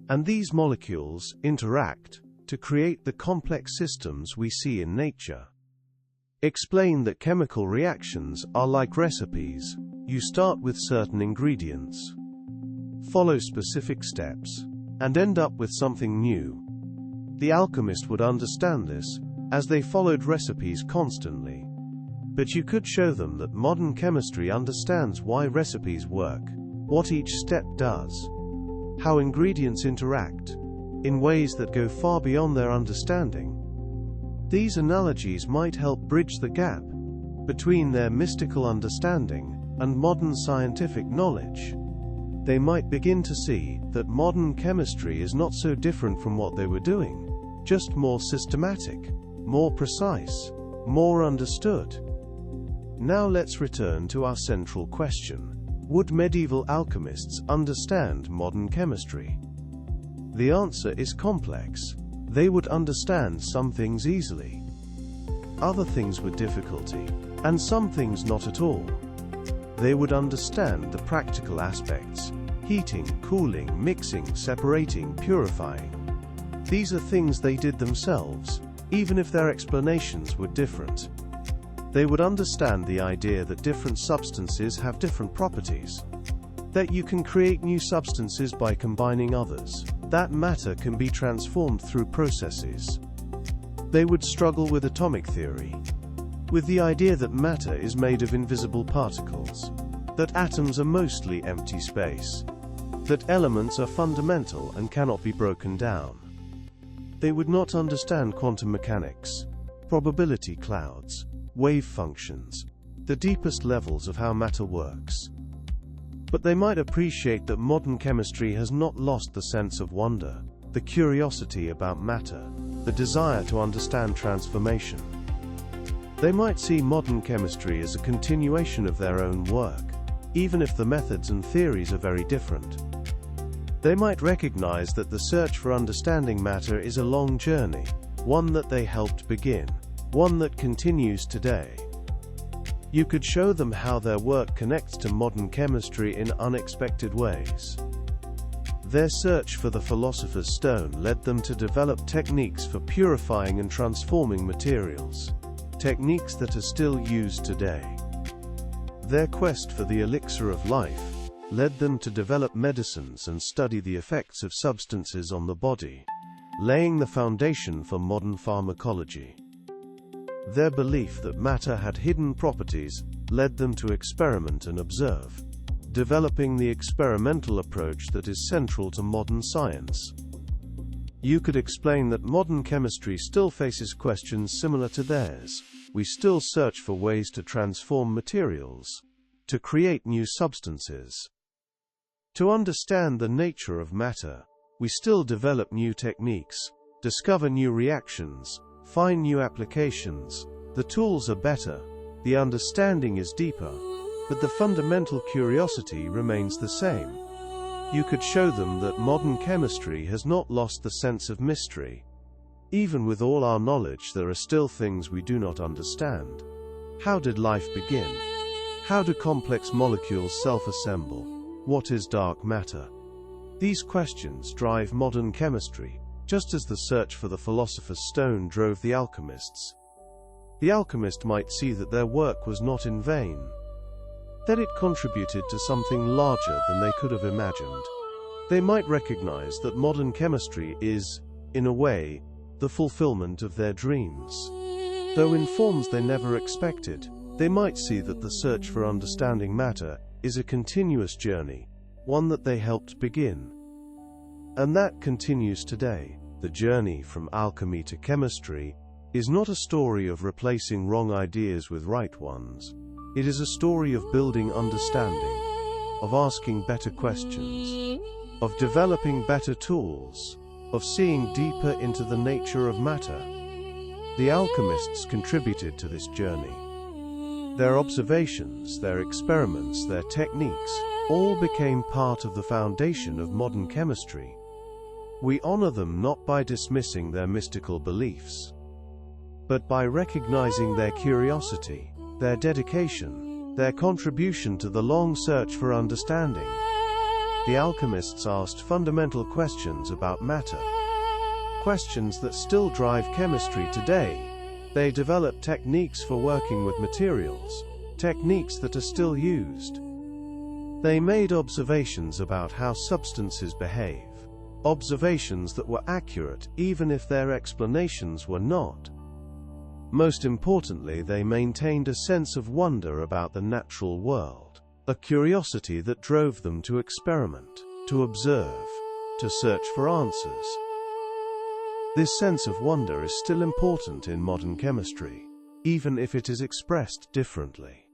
and these molecules interact to create the complex systems we see in nature. Explain that chemical reactions are like recipes. You start with certain ingredients, follow specific steps, and end up with something new. The alchemist would understand this, as they followed recipes constantly. But you could show them that modern chemistry understands why recipes work, what each step does, how ingredients interact, in ways that go far beyond their understanding. These analogies might help bridge the gap between their mystical understanding and modern scientific knowledge. They might begin to see that modern chemistry is not so different from what they were doing, just more systematic, more precise, more understood. Now let's return to our central question. Would medieval alchemists understand modern chemistry? The answer is complex. They would understand some things easily. Other things were difficulty, and some things not at all. They would understand the practical aspects: heating, cooling, mixing, separating, purifying. These are things they did themselves, even if their explanations were different. They would understand the idea that different substances have different properties, that you can create new substances by combining others, that matter can be transformed through processes. They would struggle with atomic theory, with the idea that matter is made of invisible particles, that atoms are mostly empty space, that elements are fundamental and cannot be broken down. They would not understand quantum mechanics, probability clouds, wave functions, the deepest levels of how matter works. But they might appreciate that modern chemistry has not lost the sense of wonder, the curiosity about matter, the desire to understand transformation. They might see modern chemistry as a continuation of their own work, even if the methods and theories are very different. They might recognize that the search for understanding matter is a long journey, one that they helped begin, one that continues today. You could show them how their work connects to modern chemistry in unexpected ways. Their search for the Philosopher's Stone led them to develop techniques for purifying and transforming materials, techniques that are still used today. Their quest for the elixir of life led them to develop medicines and study the effects of substances on the body, laying the foundation for modern pharmacology. Their belief that matter had hidden properties led them to experiment and observe, developing the experimental approach that is central to modern science. You could explain that modern chemistry still faces questions similar to theirs. We still search for ways to transform materials, to create new substances. To understand the nature of matter, we still develop new techniques, discover new reactions, find new applications. The tools are better, the understanding is deeper, but the fundamental curiosity remains the same. You could show them that modern chemistry has not lost the sense of mystery. Even with all our knowledge, there are still things we do not understand. How did life begin? How do complex molecules self-assemble? What is dark matter? These questions drive modern chemistry, just as the search for the Philosopher's Stone drove the alchemists. The alchemist might see that their work was not in vain, that it contributed to something larger than they could have imagined. They might recognize that modern chemistry is, in a way, the fulfillment of their dreams. Though in forms they never expected, they might see that the search for understanding matter is a continuous journey, one that they helped begin. And that continues today. The journey from alchemy to chemistry is not a story of replacing wrong ideas with right ones. It is a story of building understanding, of asking better questions, of developing better tools, of seeing deeper into the nature of matter. The alchemists contributed to this journey. Their observations, their experiments, their techniques, all became part of the foundation of modern chemistry. We honor them not by dismissing their mystical beliefs, but by recognizing their curiosity, their dedication, their contribution to the long search for understanding. The alchemists asked fundamental questions about matter, questions that still drive chemistry today. They developed techniques for working with materials, techniques that are still used. They made observations about how substances behave, observations that were accurate even if their explanations were not. Most importantly, they maintained a sense of wonder about the natural world, a curiosity that drove them to experiment, to observe, to search for answers. This sense of wonder is still important in modern chemistry, even if it is expressed differently.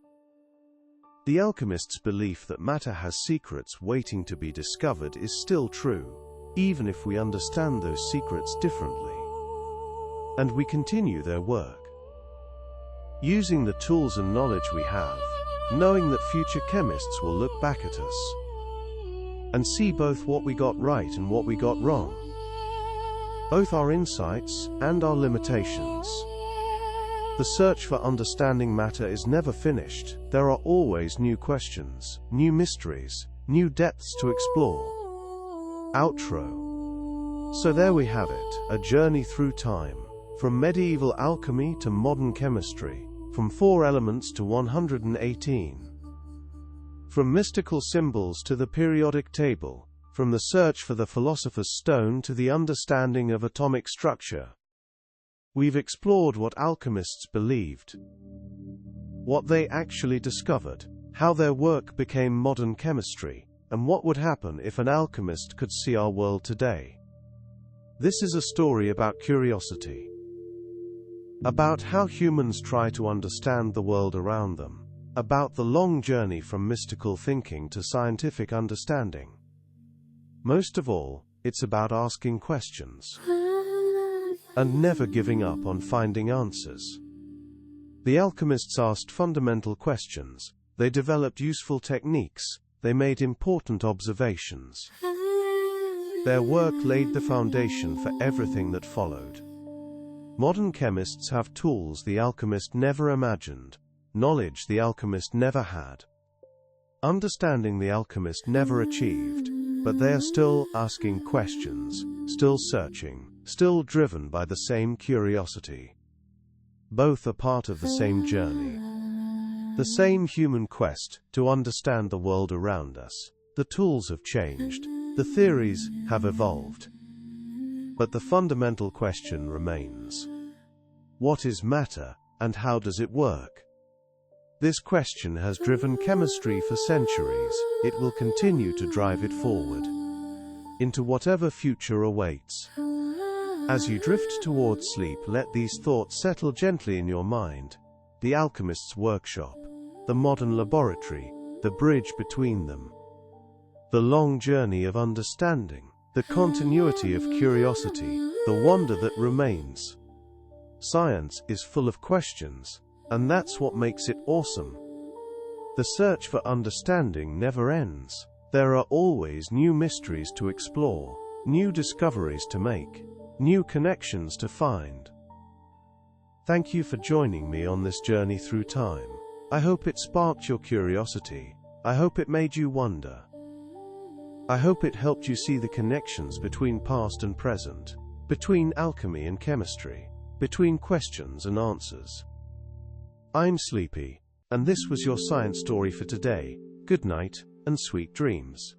The alchemists' belief that matter has secrets waiting to be discovered is still true, even if we understand those secrets differently. And we continue their work, using the tools and knowledge we have, knowing that future chemists will look back at us and see both what we got right and what we got wrong, both our insights and our limitations. The search for understanding matter is never finished. There are always new questions, new mysteries, new depths to explore. Outro. So there we have it, a journey through time, from medieval alchemy to modern chemistry, from 4 elements to 118. From mystical symbols to the periodic table, from the search for the philosopher's stone to the understanding of atomic structure. We've explored what alchemists believed, what they actually discovered, how their work became modern chemistry, and what would happen if an alchemist could see our world today. This is a story about curiosity, about how humans try to understand the world around them, about the long journey from mystical thinking to scientific understanding. Most of all, it's about asking questions and never giving up on finding answers. The alchemists asked fundamental questions, they developed useful techniques, they made important observations. Their work laid the foundation for everything that followed. Modern chemists have tools the alchemist never imagined, knowledge the alchemist never had, understanding the alchemist never achieved, but they are still asking questions, still searching, still driven by the same curiosity. Both are part of the same journey, the same human quest to understand the world around us. The tools have changed, the theories have evolved, but the fundamental question remains: what is matter, and how does it work? This question has driven chemistry for centuries. It will continue to drive it forward into whatever future awaits. As you drift towards sleep, let these thoughts settle gently in your mind. The alchemist's workshop, the modern laboratory, the bridge between them, the long journey of understanding, the continuity of curiosity, the wonder that remains. Science is full of questions, and that's what makes it awesome. The search for understanding never ends. There are always new mysteries to explore, new discoveries to make, new connections to find. Thank you for joining me on this journey through time. I hope it sparked your curiosity. I hope it made you wonder. I hope it helped you see the connections between past and present, between alchemy and chemistry, between questions and answers. I'm Sleepy, and this was your science story for today. Good night, and sweet dreams.